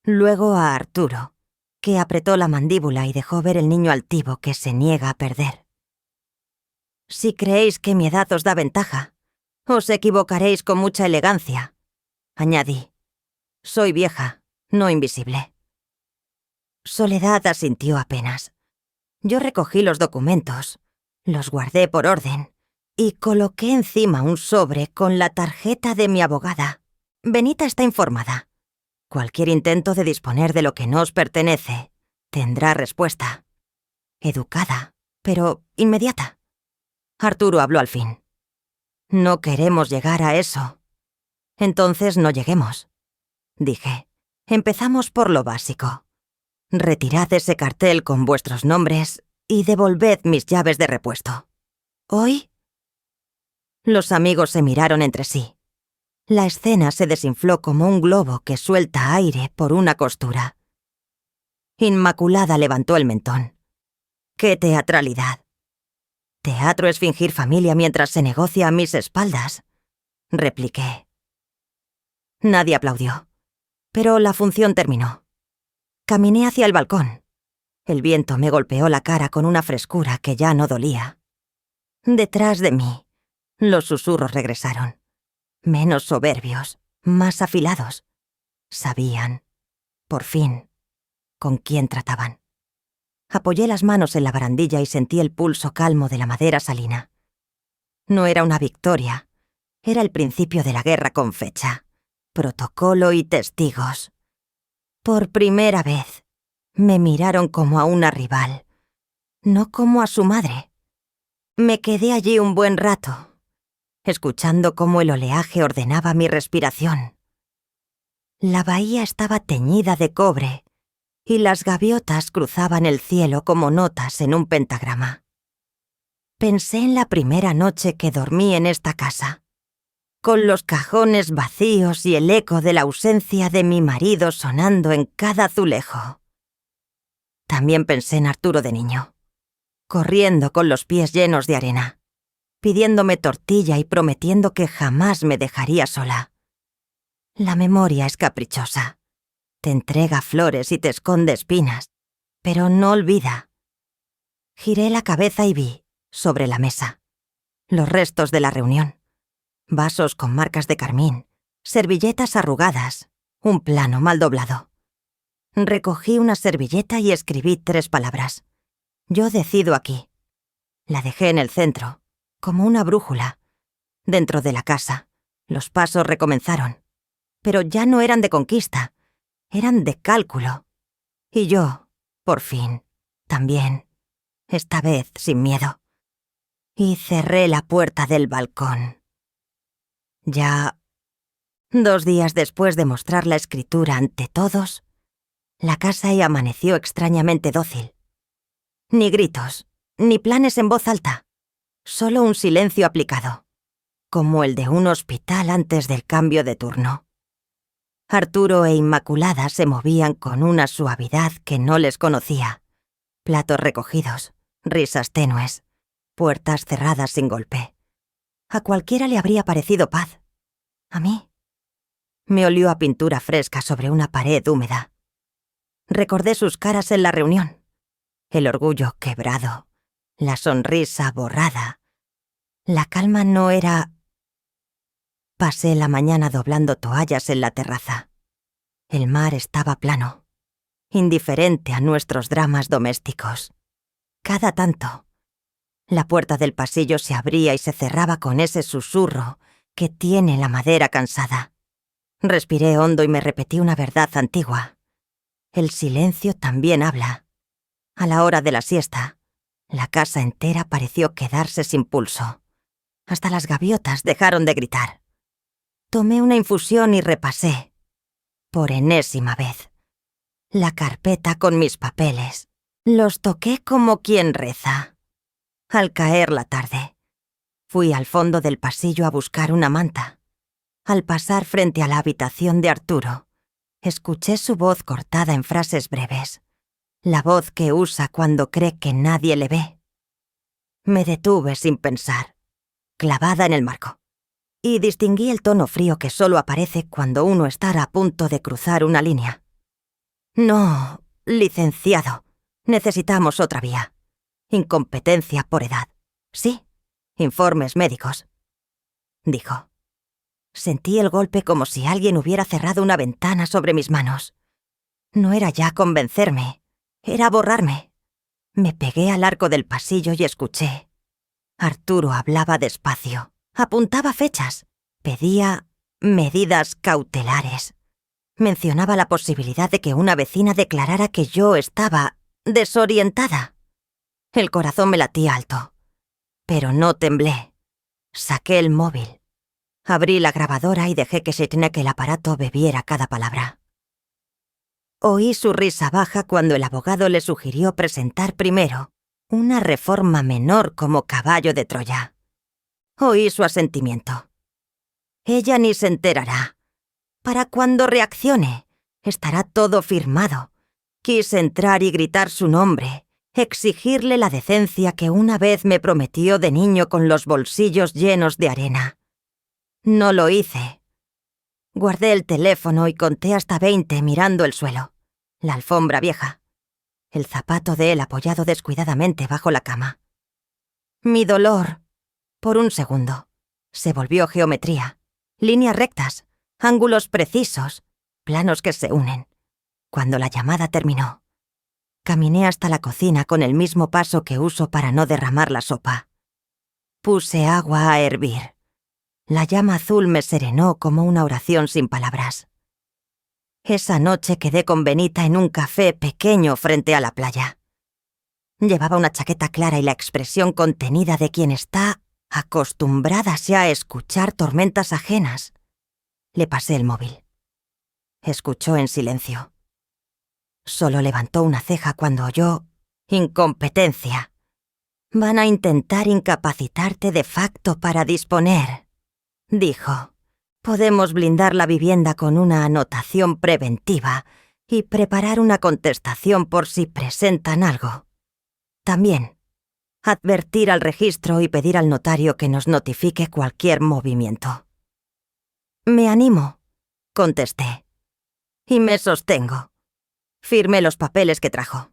Luego a Arturo, que apretó la mandíbula y dejó ver el niño altivo que se niega a perder. Si creéis que mi edad os da ventaja, os equivocaréis con mucha elegancia, añadí. Soy vieja, no invisible. Soledad asintió apenas. Yo recogí los documentos, los guardé por orden y coloqué encima un sobre con la tarjeta de mi abogada. Benita está informada. Cualquier intento de disponer de lo que no os pertenece tendrá respuesta. Educada, pero inmediata. Arturo habló al fin. No queremos llegar a eso. Entonces no lleguemos, dije. Empezamos por lo básico. Retirad ese cartel con vuestros nombres y devolved mis llaves de repuesto. ¿Hoy? Los amigos se miraron entre sí. La escena se desinfló como un globo que suelta aire por una costura. Inmaculada levantó el mentón. ¡Qué teatralidad! Teatro es fingir familia mientras se negocia a mis espaldas, repliqué. Nadie aplaudió, pero la función terminó. Caminé hacia el balcón. El viento me golpeó la cara con una frescura que ya no dolía. Detrás de mí, los susurros regresaron. Menos soberbios, más afilados. Sabían, por fin, con quién trataban. Apoyé las manos en la barandilla y sentí el pulso calmo de la madera salina. No era una victoria, era el principio de la guerra con fecha, protocolo y testigos. Por primera vez, me miraron como a una rival, no como a su madre. Me quedé allí un buen rato, escuchando cómo el oleaje ordenaba mi respiración. La bahía estaba teñida de cobre y las gaviotas cruzaban el cielo como notas en un pentagrama. Pensé en la primera noche que dormí en esta casa, con los cajones vacíos y el eco de la ausencia de mi marido sonando en cada azulejo. También pensé en Arturo de niño, corriendo con los pies llenos de arena, pidiéndome tortilla y prometiendo que jamás me dejaría sola. La memoria es caprichosa. Te entrega flores y te esconde espinas, pero no olvida. Giré la cabeza y vi, sobre la mesa, los restos de la reunión. Vasos con marcas de carmín, servilletas arrugadas, un plano mal doblado. Recogí una servilleta y escribí 3 palabras. Yo decido aquí. La dejé en el centro, como una brújula. Dentro de la casa, los pasos recomenzaron. Pero ya no eran de conquista, eran de cálculo. Y yo, por fin, también, esta vez sin miedo. Y cerré la puerta del balcón. Ya 2 días después de mostrar la escritura ante todos, la casa amaneció extrañamente dócil. Ni gritos, ni planes en voz alta, solo un silencio aplicado, como el de un hospital antes del cambio de turno. Arturo e Inmaculada se movían con una suavidad que no les conocía. Platos recogidos, risas tenues, puertas cerradas sin golpe. A cualquiera le habría parecido paz. ¿A mí? Me olió a pintura fresca sobre una pared húmeda. Recordé sus caras en la reunión. El orgullo quebrado, la sonrisa borrada. La calma no era... Pasé la mañana doblando toallas en la terraza. El mar estaba plano, indiferente a nuestros dramas domésticos. Cada tanto, la puerta del pasillo se abría y se cerraba con ese susurro que tiene la madera cansada. Respiré hondo y me repetí una verdad antigua. El silencio también habla. A la hora de la siesta, la casa entera pareció quedarse sin pulso. Hasta las gaviotas dejaron de gritar. Tomé una infusión y repasé, por enésima vez, la carpeta con mis papeles. Los toqué como quien reza. Al caer la tarde, fui al fondo del pasillo a buscar una manta. Al pasar frente a la habitación de Arturo, escuché su voz cortada en frases breves, la voz que usa cuando cree que nadie le ve. Me detuve sin pensar, clavada en el marco, y distinguí el tono frío que solo aparece cuando uno está a punto de cruzar una línea. No, licenciado, necesitamos otra vía. Incompetencia por edad. Sí, informes médicos, dijo. Sentí el golpe como si alguien hubiera cerrado una ventana sobre mis manos. No era ya convencerme, era borrarme. Me pegué al arco del pasillo y escuché. Arturo hablaba despacio, apuntaba fechas, pedía medidas cautelares. Mencionaba la posibilidad de que una vecina declarara que yo estaba desorientada. El corazón me latía alto, pero no temblé. Saqué el móvil. Abrí la grabadora y dejé que Setnek, el aparato, bebiera cada palabra. Oí su risa baja cuando el abogado le sugirió presentar primero una reforma menor como caballo de Troya. Oí su asentimiento. Ella ni se enterará. Para cuando reaccione, estará todo firmado. Quise entrar y gritar su nombre, exigirle la decencia que una vez me prometió de niño con los bolsillos llenos de arena. No lo hice. Guardé el teléfono y conté hasta 20 mirando el suelo, la alfombra vieja, el zapato de él apoyado descuidadamente bajo la cama. Mi dolor, por un segundo, se volvió geometría, líneas rectas, ángulos precisos, planos que se unen. Cuando la llamada terminó, caminé hasta la cocina con el mismo paso que uso para no derramar la sopa. Puse agua a hervir. La llama azul me serenó como una oración sin palabras. Esa noche quedé con Benita en un café pequeño frente a la playa. Llevaba una chaqueta clara y la expresión contenida de quien está acostumbrada ya a escuchar tormentas ajenas. Le pasé el móvil. Escuchó en silencio. Solo levantó una ceja cuando oyó incompetencia. Van a intentar incapacitarte de facto para disponer, dijo. Podemos blindar la vivienda con una anotación preventiva y preparar una contestación por si presentan algo. También, advertir al registro y pedir al notario que nos notifique cualquier movimiento. Me animo, contesté. Y me sostengo. Firmé los papeles que trajo.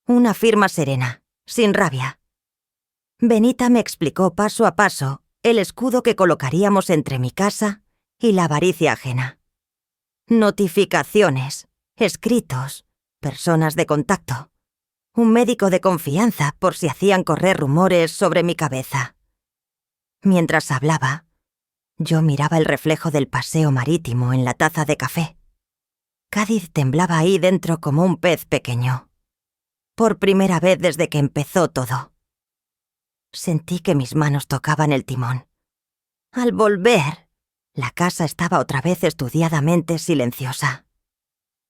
Una firma serena, sin rabia. Benita me explicó paso a paso el escudo que colocaríamos entre mi casa y la avaricia ajena. Notificaciones, escritos, personas de contacto, un médico de confianza por si hacían correr rumores sobre mi cabeza. Mientras hablaba, yo miraba el reflejo del paseo marítimo en la taza de café. Cádiz temblaba ahí dentro como un pez pequeño. Por primera vez desde que empezó todo. Sentí que mis manos tocaban el timón. Al volver, la casa estaba otra vez estudiadamente silenciosa.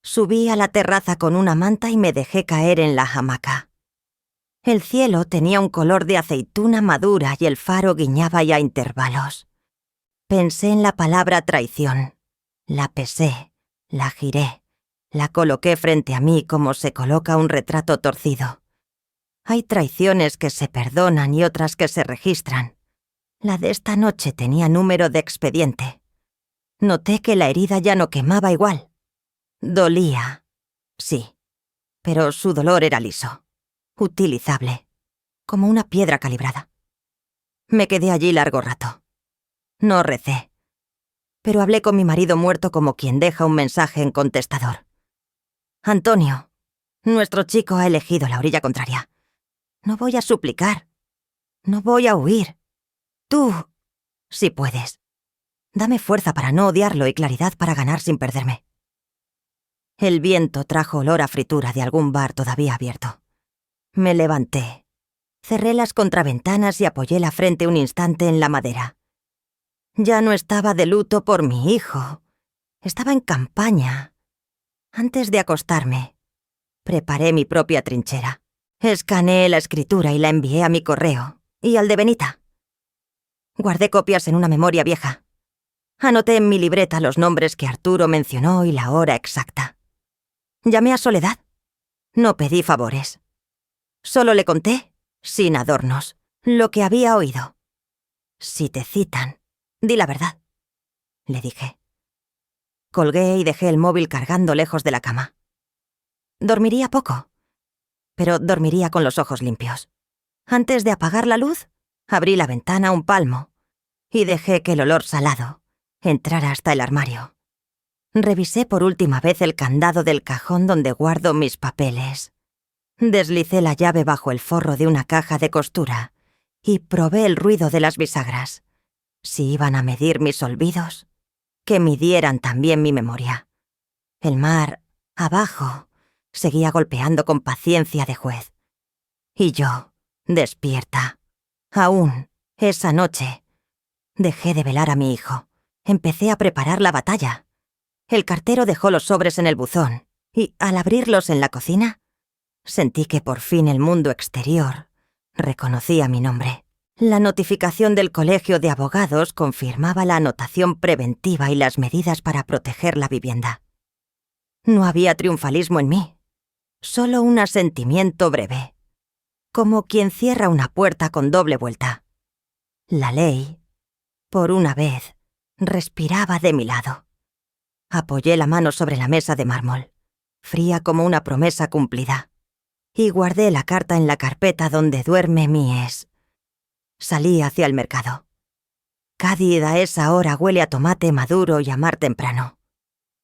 Subí a la terraza con una manta y me dejé caer en la hamaca. El cielo tenía un color de aceituna madura y el faro guiñaba ya a intervalos. Pensé en la palabra traición. La pesé, la giré, la coloqué frente a mí como se coloca un retrato torcido. Hay traiciones que se perdonan y otras que se registran. La de esta noche tenía número de expediente. Noté que la herida ya no quemaba igual. Dolía, sí, pero su dolor era liso, utilizable, como una piedra calibrada. Me quedé allí largo rato. No recé, pero hablé con mi marido muerto como quien deja un mensaje en contestador. Antonio, nuestro chico ha elegido la orilla contraria. No voy a suplicar. No voy a huir. Tú, si puedes, dame fuerza para no odiarlo y claridad para ganar sin perderme. El viento trajo olor a fritura de algún bar todavía abierto. Me levanté. Cerré las contraventanas y apoyé la frente un instante en la madera. Ya no estaba de luto por mi hijo. Estaba en campaña. Antes de acostarme, preparé mi propia trinchera. Escaneé la escritura y la envié a mi correo y al de Benita. Guardé copias en una memoria vieja. Anoté en mi libreta los nombres que Arturo mencionó y la hora exacta. Llamé a Soledad. No pedí favores. Solo le conté, sin adornos, lo que había oído. Si te citan, di la verdad, le dije. Colgué y dejé el móvil cargando lejos de la cama. Dormiría poco, pero dormiría con los ojos limpios. Antes de apagar la luz, abrí la ventana un palmo y dejé que el olor salado entrara hasta el armario. Revisé por última vez el candado del cajón donde guardo mis papeles. Deslicé la llave bajo el forro de una caja de costura y probé el ruido de las bisagras. Si iban a medir mis olvidos, que midieran también mi memoria. El mar, abajo, seguía golpeando con paciencia de juez. Y yo, despierta, aún, esa noche, dejé de velar a mi hijo. Empecé a preparar la batalla. El cartero dejó los sobres en el buzón y, al abrirlos en la cocina, sentí que por fin el mundo exterior reconocía mi nombre. La notificación del Colegio de Abogados confirmaba la anotación preventiva y las medidas para proteger la vivienda. No había triunfalismo en mí, solo un asentimiento breve, como quien cierra una puerta con doble vuelta. La ley, por una vez, respiraba de mi lado. Apoyé la mano sobre la mesa de mármol, fría como una promesa cumplida, y guardé la carta en la carpeta donde duerme mi ex. Salí hacia el mercado. Cádiz a esa hora huele a tomate maduro y a mar temprano.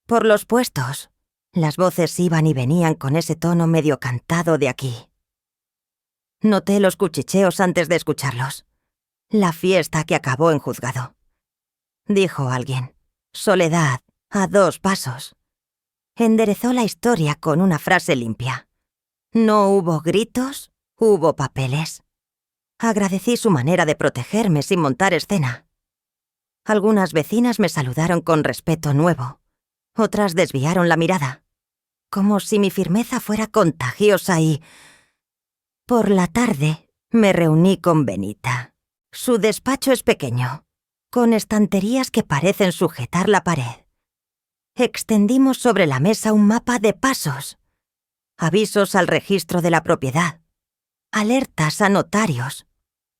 Por los puestos, las voces iban y venían con ese tono medio cantado de aquí. Noté los cuchicheos antes de escucharlos. La fiesta que acabó en juzgado. Dijo alguien. Soledad, a 2 pasos. Enderezó la historia con una frase limpia. No hubo gritos, hubo papeles. Agradecí su manera de protegerme sin montar escena. Algunas vecinas me saludaron con respeto nuevo. Otras desviaron la mirada, como si mi firmeza fuera contagiosa y... Por la tarde me reuní con Benita. Su despacho es pequeño, con estanterías que parecen sujetar la pared. Extendimos sobre la mesa un mapa de pasos, avisos al registro de la propiedad, alertas a notarios,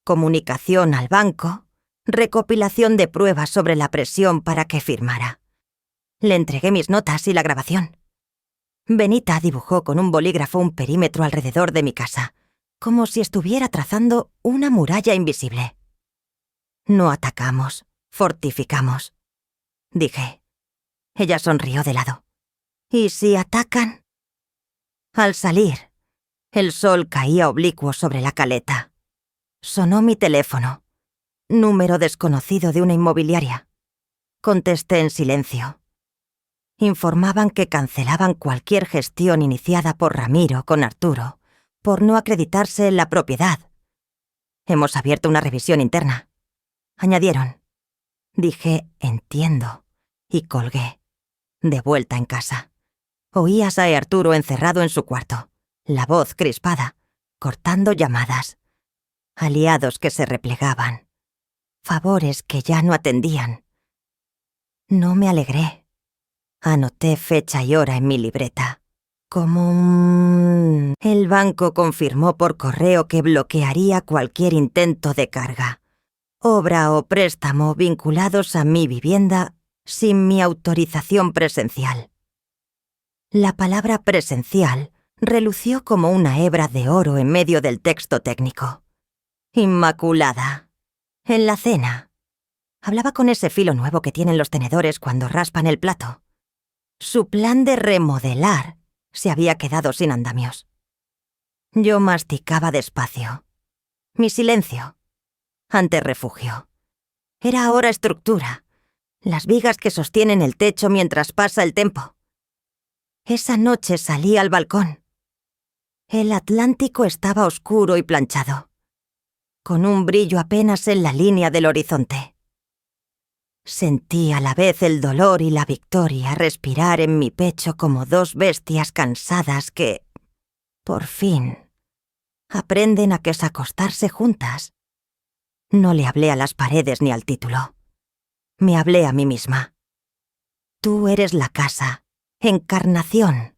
comunicación al banco, recopilación de pruebas sobre la presión para que firmara. Le entregué mis notas y la grabación. Benita dibujó con un bolígrafo un perímetro alrededor de mi casa, como si estuviera trazando una muralla invisible. No atacamos, fortificamos, dije. Ella sonrió de lado. ¿Y si atacan? Al salir, el sol caía oblicuo sobre la caleta. Sonó mi teléfono. Número desconocido de una inmobiliaria. Contesté en silencio. Informaban que cancelaban cualquier gestión iniciada por Ramiro con Arturo, por no acreditarse en la propiedad. Hemos abierto una revisión interna. Añadieron. Dije, entiendo, y colgué. De vuelta en casa. Oí a Sae Arturo encerrado en su cuarto, la voz crispada, cortando llamadas. Aliados que se replegaban. Favores que ya no atendían. No me alegré. Anoté fecha y hora en mi libreta. El banco confirmó por correo que bloquearía cualquier intento de carga, obra o préstamo vinculados a mi vivienda sin mi autorización presencial. La palabra presencial relució como una hebra de oro en medio del texto técnico. Inmaculada. En la cena. Hablaba con ese filo nuevo que tienen los tenedores cuando raspan el plato. Su plan de remodelar se había quedado sin andamios. Yo masticaba despacio. Mi silencio. Ante refugio. Era ahora estructura. Las vigas que sostienen el techo mientras pasa el tempo. Esa noche salí al balcón. El Atlántico estaba oscuro y planchado, con un brillo apenas en la línea del horizonte. Sentí a la vez el dolor y la victoria respirar en mi pecho como 2 bestias cansadas que, por fin, aprenden a que es acostarse juntas. No le hablé a las paredes ni al título. Me hablé a mí misma. Tú eres la casa, encarnación.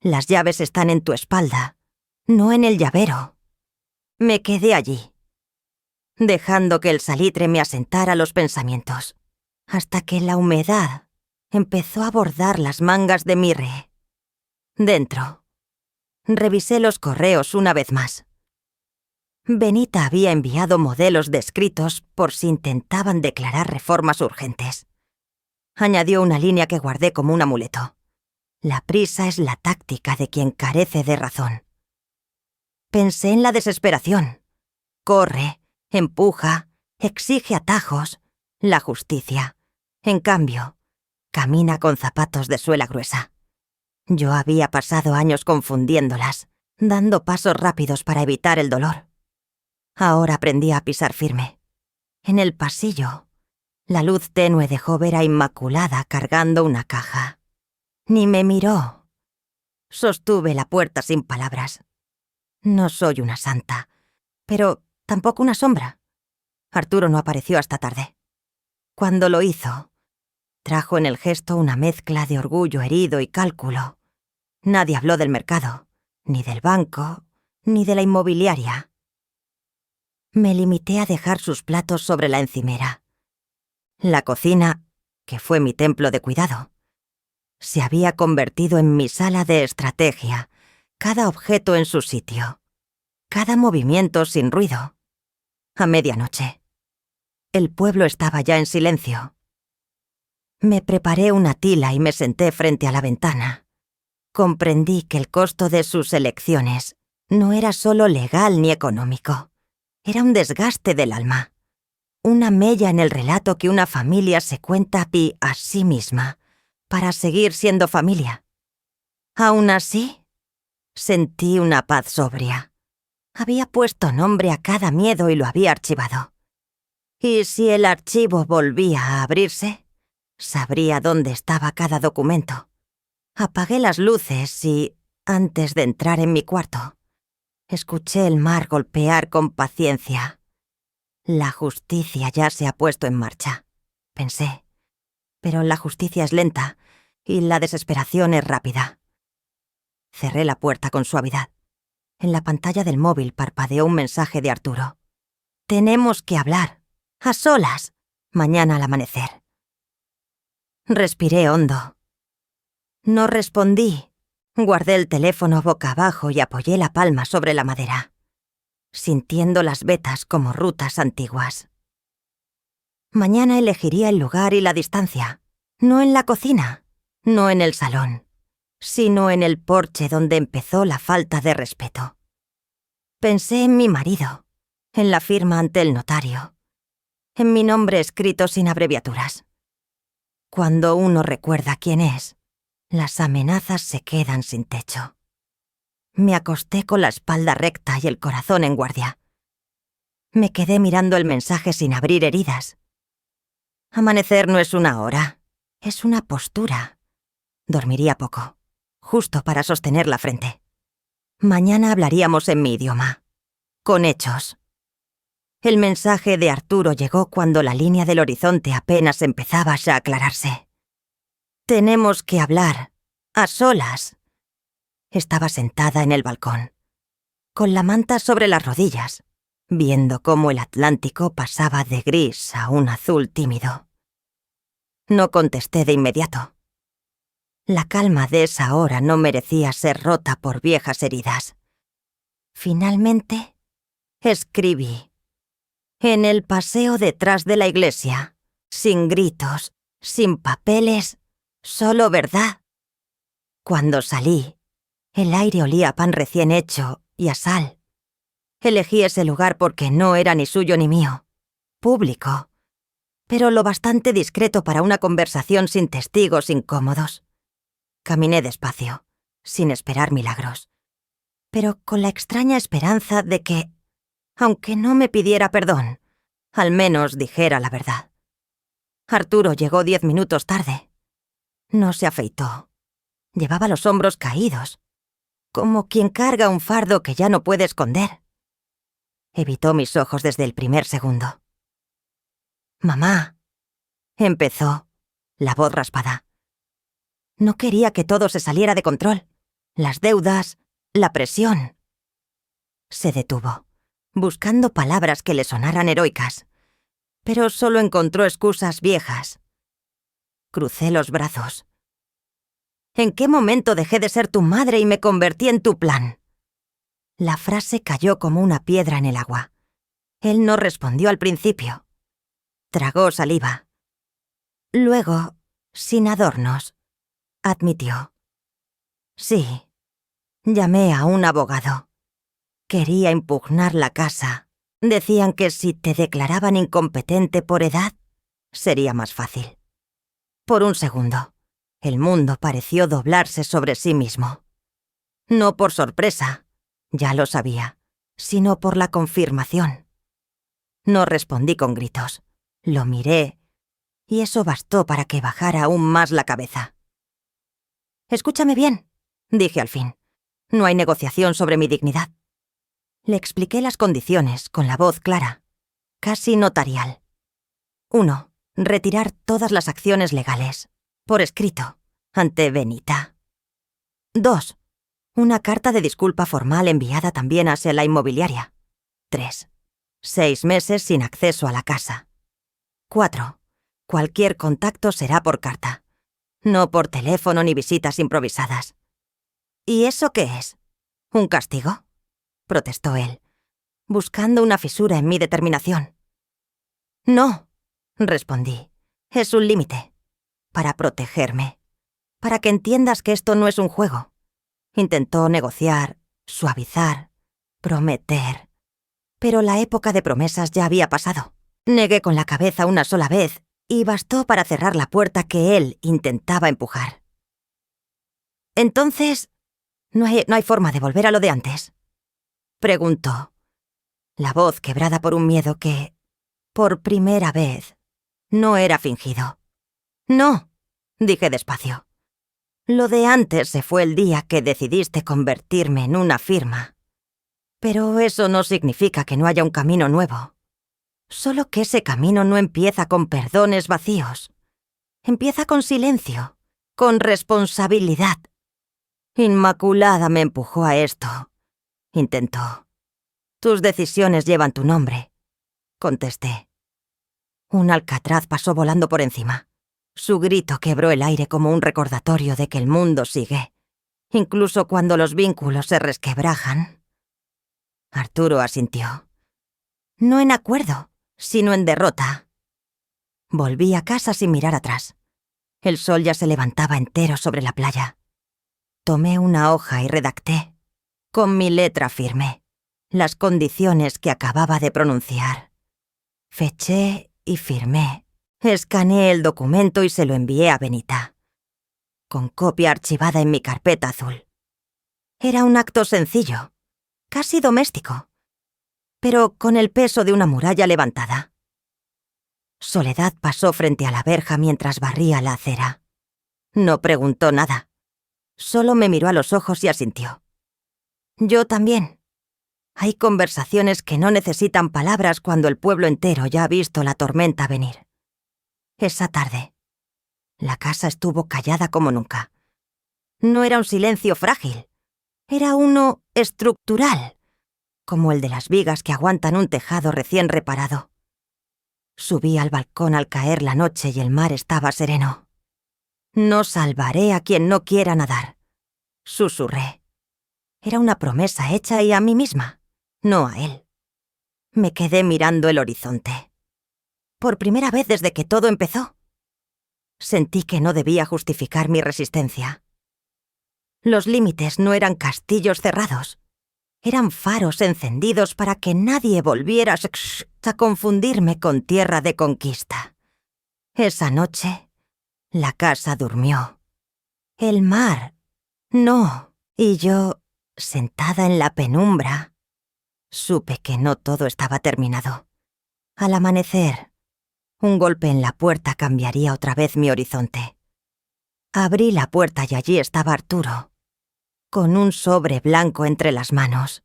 Las llaves están en tu espalda, no en el llavero. Me quedé allí, dejando que el salitre me asentara los pensamientos, hasta que la humedad empezó a bordar las mangas de mi rehé. Dentro, revisé los correos una vez más. Benita había enviado modelos descritos por si intentaban declarar reformas urgentes. Añadió una línea que guardé como un amuleto. La prisa es la táctica de quien carece de razón. Pensé en la desesperación. Corre, empuja, exige atajos. La justicia, en cambio, camina con zapatos de suela gruesa. Yo había pasado años confundiéndolas, dando pasos rápidos para evitar el dolor. Ahora aprendí a pisar firme. En el pasillo, la luz tenue dejó ver a Inmaculada cargando una caja. Ni me miró. Sostuve la puerta sin palabras. No soy una santa, pero tampoco una sombra. Arturo no apareció hasta tarde. Cuando lo hizo, trajo en el gesto una mezcla de orgullo herido y cálculo. Nadie habló del mercado, ni del banco, ni de la inmobiliaria. Me limité a dejar sus platos sobre la encimera. La cocina, que fue mi templo de cuidado, se había convertido en mi sala de estrategia, cada objeto en su sitio, cada movimiento sin ruido. A medianoche, el pueblo estaba ya en silencio. Me preparé una tila y me senté frente a la ventana. Comprendí que el costo de sus elecciones no era solo legal ni económico. Era un desgaste del alma, una mella en el relato que una familia se cuenta a sí misma para seguir siendo familia. Aún así, sentí una paz sobria. Había puesto nombre a cada miedo y lo había archivado. Y si el archivo volvía a abrirse, sabría dónde estaba cada documento. Apagué las luces y, antes de entrar en mi cuarto, escuché el mar golpear con paciencia. La justicia ya se ha puesto en marcha, pensé. Pero la justicia es lenta y la desesperación es rápida. Cerré la puerta con suavidad. En la pantalla del móvil parpadeó un mensaje de Arturo. Tenemos que hablar, a solas, mañana al amanecer. Respiré hondo. No respondí. Guardé el teléfono boca abajo y apoyé la palma sobre la madera, sintiendo las vetas como rutas antiguas. Mañana elegiría el lugar y la distancia, no en la cocina, no en el salón, sino en el porche donde empezó la falta de respeto. Pensé en mi marido, en la firma ante el notario, en mi nombre escrito sin abreviaturas. Cuando uno recuerda quién es, las amenazas se quedan sin techo. Me acosté con la espalda recta y el corazón en guardia. Me quedé mirando el mensaje sin abrir heridas. Amanecer no es una hora, es una postura. Dormiría poco, justo para sostener la frente. Mañana hablaríamos en mi idioma, con hechos. El mensaje de Arturo llegó cuando la línea del horizonte apenas empezaba a aclararse. Tenemos que hablar, a solas. Estaba sentada en el balcón, con la manta sobre las rodillas, viendo cómo el Atlántico pasaba de gris a un azul tímido. No contesté de inmediato. La calma de esa hora no merecía ser rota por viejas heridas. Finalmente, escribí. En el paseo detrás de la iglesia, sin gritos, sin papeles, solo verdad. Cuando salí, el aire olía a pan recién hecho y a sal. Elegí ese lugar porque no era ni suyo ni mío, público, pero lo bastante discreto para una conversación sin testigos incómodos. Caminé despacio, sin esperar milagros, pero con la extraña esperanza de que, aunque no me pidiera perdón, al menos dijera la verdad. Arturo llegó 10 minutos tarde. No se afeitó. Llevaba los hombros caídos, como quien carga un fardo que ya no puede esconder. Evitó mis ojos desde el primer segundo. «Mamá», empezó, la voz raspada. No quería que todo se saliera de control. Las deudas, la presión. Se detuvo, buscando palabras que le sonaran heroicas, pero solo encontró excusas viejas. Crucé los brazos. ¿En qué momento dejé de ser tu madre y me convertí en tu plan? La frase cayó como una piedra en el agua. Él no respondió al principio. Tragó saliva. Luego, sin adornos, admitió. Sí, llamé a un abogado. Quería impugnar la casa. Decían que si te declaraban incompetente por edad, sería más fácil. Por un segundo, el mundo pareció doblarse sobre sí mismo. No por sorpresa, ya lo sabía, sino por la confirmación. No respondí con gritos. Lo miré, y eso bastó para que bajara aún más la cabeza. «Escúchame bien», dije al fin. «No hay negociación sobre mi dignidad». Le expliqué las condiciones con la voz clara, casi notarial. 1. Retirar todas las acciones legales, por escrito, ante Benita. 2. Una carta de disculpa formal enviada también hacia la inmobiliaria. 3. 6 meses sin acceso a la casa. 4. Cualquier contacto será por carta, no por teléfono ni visitas improvisadas. ¿Y eso qué es? ¿Un castigo?, protestó él, buscando una fisura en mi determinación. No, respondí, es un límite, para protegerme, para que entiendas que esto no es un juego. Intentó negociar, suavizar, prometer, pero la época de promesas ya había pasado. Negué con la cabeza una sola vez y bastó para cerrar la puerta que él intentaba empujar. Entonces, ¿no hay forma de volver a lo de antes?, preguntó, la voz quebrada por un miedo que, por primera vez, no era fingido. No, dije despacio. Lo de antes se fue el día que decidiste convertirme en una firma. Pero eso no significa que no haya un camino nuevo. Solo que ese camino no empieza con perdones vacíos. Empieza con silencio, con responsabilidad. Inmaculada me empujó a esto. Intentó. Tus decisiones llevan tu nombre, contesté. Un alcatraz pasó volando por encima. Su grito quebró el aire como un recordatorio de que el mundo sigue, incluso cuando los vínculos se resquebrajan. Arturo asintió. No en acuerdo, sino en derrota. Volví a casa sin mirar atrás. El sol ya se levantaba entero sobre la playa. Tomé una hoja y redacté, con mi letra firme, las condiciones que acababa de pronunciar. Feché y firmé. Escaneé el documento y se lo envié a Benita, con copia archivada en mi carpeta azul. Era un acto sencillo, casi doméstico, pero con el peso de una muralla levantada. Soledad pasó frente a la verja mientras barría la acera. No preguntó nada, solo me miró a los ojos y asintió. Yo también. Hay conversaciones que no necesitan palabras cuando el pueblo entero ya ha visto la tormenta venir. Esa tarde, la casa estuvo callada como nunca. No era un silencio frágil, era uno estructural, como el de las vigas que aguantan un tejado recién reparado. Subí al balcón al caer la noche y el mar estaba sereno. No salvaré a quien no quiera nadar, susurré. Era una promesa hecha y a mí misma, no a él. Me quedé mirando el horizonte. Por primera vez desde que todo empezó. Sentí que no debía justificar mi resistencia. Los límites no eran castillos cerrados. Eran faros encendidos para que nadie volviera a confundirme con tierra de conquista. Esa noche, la casa durmió. El mar, no. Y yo, sentada en la penumbra, supe que no todo estaba terminado. Al amanecer, un golpe en la puerta cambiaría otra vez mi horizonte. Abrí la puerta y allí estaba Arturo, con un sobre blanco entre las manos.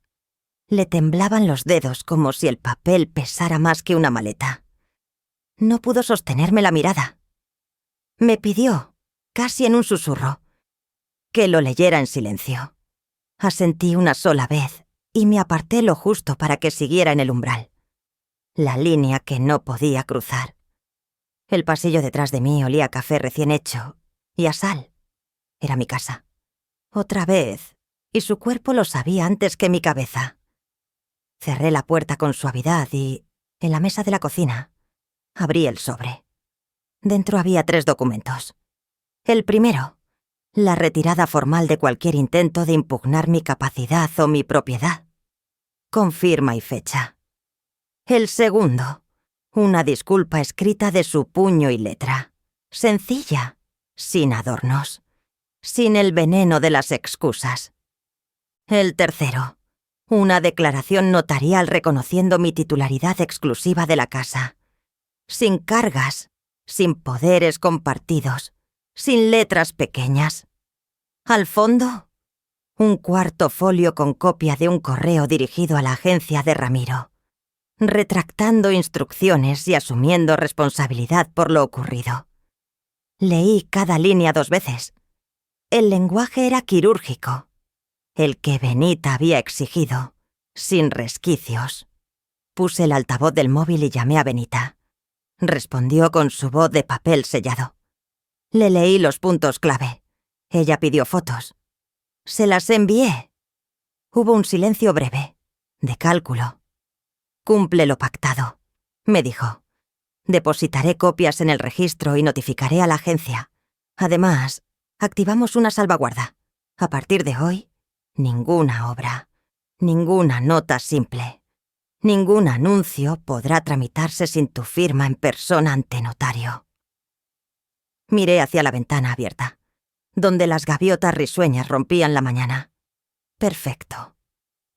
Le temblaban los dedos como si el papel pesara más que una maleta. No pudo sostenerme la mirada. Me pidió, casi en un susurro, que lo leyera en silencio. Asentí una sola vez y me aparté lo justo para que siguiera en el umbral. La línea que no podía cruzar. El pasillo detrás de mí olía a café recién hecho y a sal. Era mi casa. Otra vez, y su cuerpo lo sabía antes que mi cabeza. Cerré la puerta con suavidad y, en la mesa de la cocina, abrí el sobre. Dentro había 3 documentos. El primero, la retirada formal de cualquier intento de impugnar mi capacidad o mi propiedad, con firma y fecha. El segundo, una disculpa escrita de su puño y letra, sencilla, sin adornos, sin el veneno de las excusas. El tercero, una declaración notarial reconociendo mi titularidad exclusiva de la casa, sin cargas, sin poderes compartidos, sin letras pequeñas. Al fondo, un cuarto folio con copia de un correo dirigido a la agencia de Ramiro, retractando instrucciones y asumiendo responsabilidad por lo ocurrido. Leí cada línea 2 veces. El lenguaje era quirúrgico, el que Benita había exigido, sin resquicios. Puse el altavoz del móvil y llamé a Benita. Respondió con su voz de papel sellado. Le leí los puntos clave. Ella pidió fotos. Se las envié. Hubo un silencio breve, de cálculo. «Cumple lo pactado», me dijo. «Depositaré copias en el registro y notificaré a la agencia. Además, activamos una salvaguarda. A partir de hoy, ninguna obra, ninguna nota simple, ningún anuncio podrá tramitarse sin tu firma en persona ante notario». Miré hacia la ventana abierta, donde las gaviotas risueñas rompían la mañana. «Perfecto»,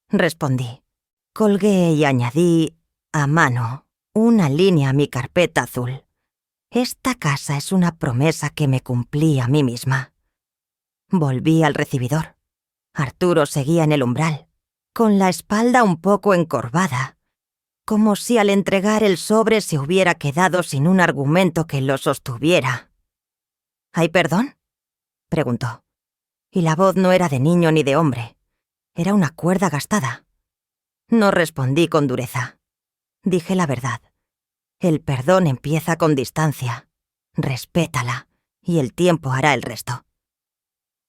respondí. Colgué y añadí, a mano, una línea a mi carpeta azul. Esta casa es una promesa que me cumplí a mí misma. Volví al recibidor. Arturo seguía en el umbral, con la espalda un poco encorvada, como si al entregar el sobre se hubiera quedado sin un argumento que lo sostuviera. «¿Hay perdón?», preguntó. Y la voz no era de niño ni de hombre. Era una cuerda gastada. No respondí con dureza. Dije la verdad. El perdón empieza con distancia. Respétala, y el tiempo hará el resto.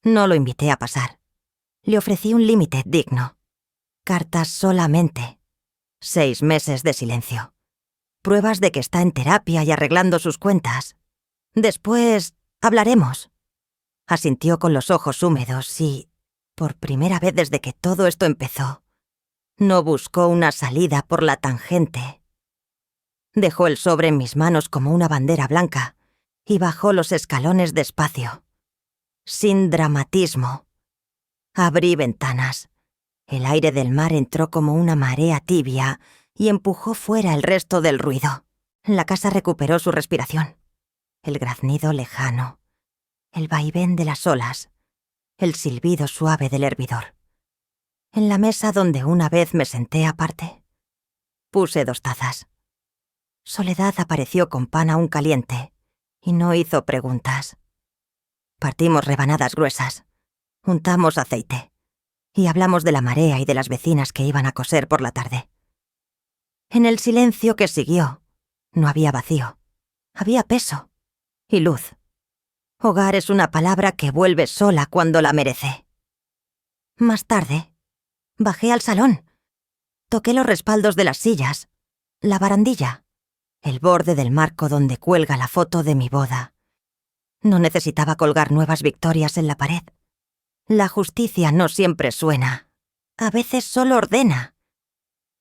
No lo invité a pasar. Le ofrecí un límite digno. Cartas solamente. 6 meses de silencio. Pruebas de que está en terapia y arreglando sus cuentas. Después hablaremos. Asintió con los ojos húmedos y, por primera vez desde que todo esto empezó, no buscó una salida por la tangente. Dejó el sobre en mis manos como una bandera blanca y bajó los escalones despacio, sin dramatismo. Abrí ventanas. El aire del mar entró como una marea tibia y empujó fuera el resto del ruido. La casa recuperó su respiración. El graznido lejano, el vaivén de las olas, el silbido suave del hervidor. En la mesa donde una vez me senté aparte, puse 2 tazas. Soledad apareció con pan aún caliente y no hizo preguntas. Partimos rebanadas gruesas, untamos aceite y hablamos de la marea y de las vecinas que iban a coser por la tarde. En el silencio que siguió, no había vacío, había peso y luz. Hogar es una palabra que vuelve sola cuando la merece. Más tarde, bajé al salón. Toqué los respaldos de las sillas, la barandilla, el borde del marco donde cuelga la foto de mi boda. No necesitaba colgar nuevas victorias en la pared. La justicia no siempre suena. A veces solo ordena.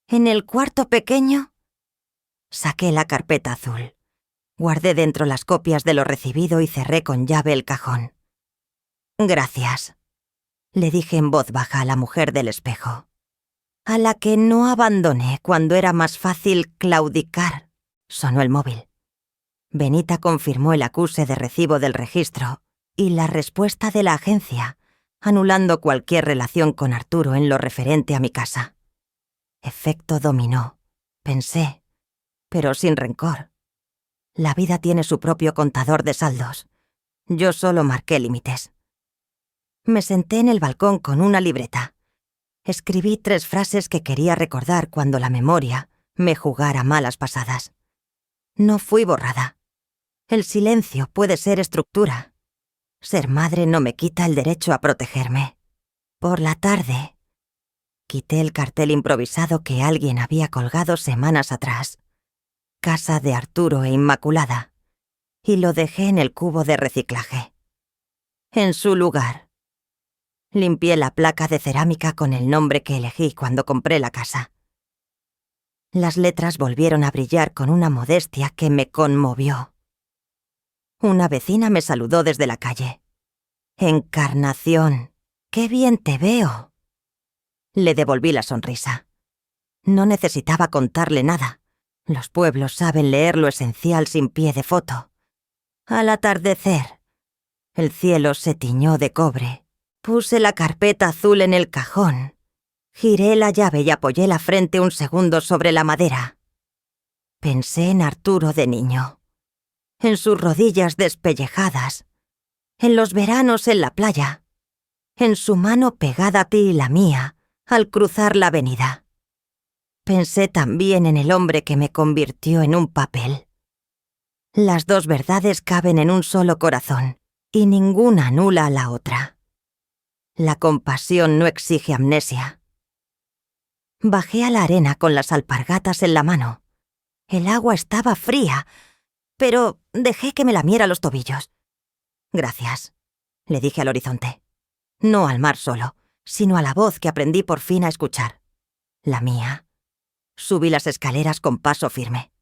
En el cuarto pequeño, saqué la carpeta azul. Guardé dentro las copias de lo recibido y cerré con llave el cajón. «Gracias», le dije en voz baja a la mujer del espejo, a la que no abandoné cuando era más fácil claudicar. Sonó el móvil. Benita confirmó el acuse de recibo del registro y la respuesta de la agencia, anulando cualquier relación con Arturo en lo referente a mi casa. Efecto dominó, pensé, pero sin rencor. La vida tiene su propio contador de saldos, Yo solo marqué límites. Me senté en el balcón con una libreta. Escribí 3 frases que quería recordar cuando la memoria me jugara malas pasadas. No fui borrada. El silencio puede ser estructura. Ser madre no me quita el derecho a protegerme. Por la tarde, quité el cartel improvisado que alguien había colgado semanas atrás. Casa de Arturo e Inmaculada. Y lo dejé en el cubo de reciclaje. En su lugar, limpié la placa de cerámica con el nombre que elegí cuando compré la casa. Las letras volvieron a brillar con una modestia que me conmovió. Una vecina me saludó desde la calle. «Encarnación, qué bien te veo». Le devolví la sonrisa. No necesitaba contarle nada. Los pueblos saben leer lo esencial sin pie de foto. Al atardecer, el cielo se tiñó de cobre. Puse la carpeta azul en el cajón. Giré la llave y apoyé la frente un segundo sobre la madera. Pensé en Arturo de niño, en sus rodillas despellejadas, en los veranos en la playa, en su mano pegada a ti y la mía al cruzar la avenida. Pensé también en el hombre que me convirtió en un papel. Las 2 verdades caben en un solo corazón, y ninguna anula a la otra. La compasión no exige amnesia. Bajé a la arena con las alpargatas en la mano. El agua estaba fría, pero dejé que me lamiera los tobillos. «Gracias», le dije al horizonte. No al mar solo, sino a la voz que aprendí por fin a escuchar. La mía. Subí las escaleras con paso firme.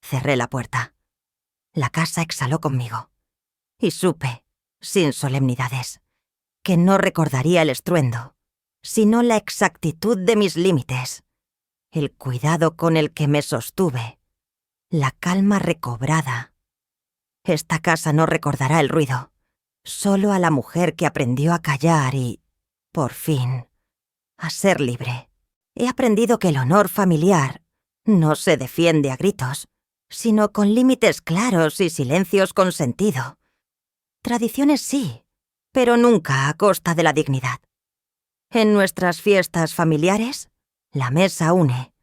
Cerré la puerta. La casa exhaló conmigo. Y supe, sin solemnidades, que no recordaría el estruendo, sino la exactitud de mis límites, el cuidado con el que me sostuve, la calma recobrada. Esta casa no recordará el ruido, solo a la mujer que aprendió a callar y, por fin, a ser libre. He aprendido que el honor familiar no se defiende a gritos, sino con límites claros y silencios con sentido. Tradiciones sí, pero nunca a costa de la dignidad. En nuestras fiestas familiares, la mesa une.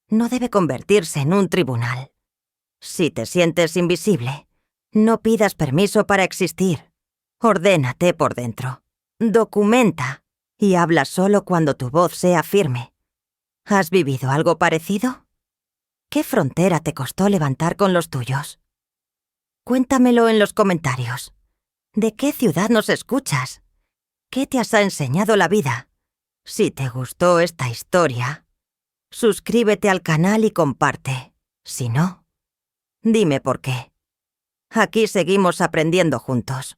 No debe convertirse en un tribunal. Si te sientes invisible, no pidas permiso para existir. Ordénate por dentro. Documenta y habla solo cuando tu voz sea firme. ¿Has vivido algo parecido? ¿Qué frontera te costó levantar con los tuyos? Cuéntamelo en los comentarios. ¿De qué ciudad nos escuchas? ¿Qué te has enseñado la vida? Si te gustó esta historia, suscríbete al canal y comparte. Si no, dime por qué. Aquí seguimos aprendiendo juntos.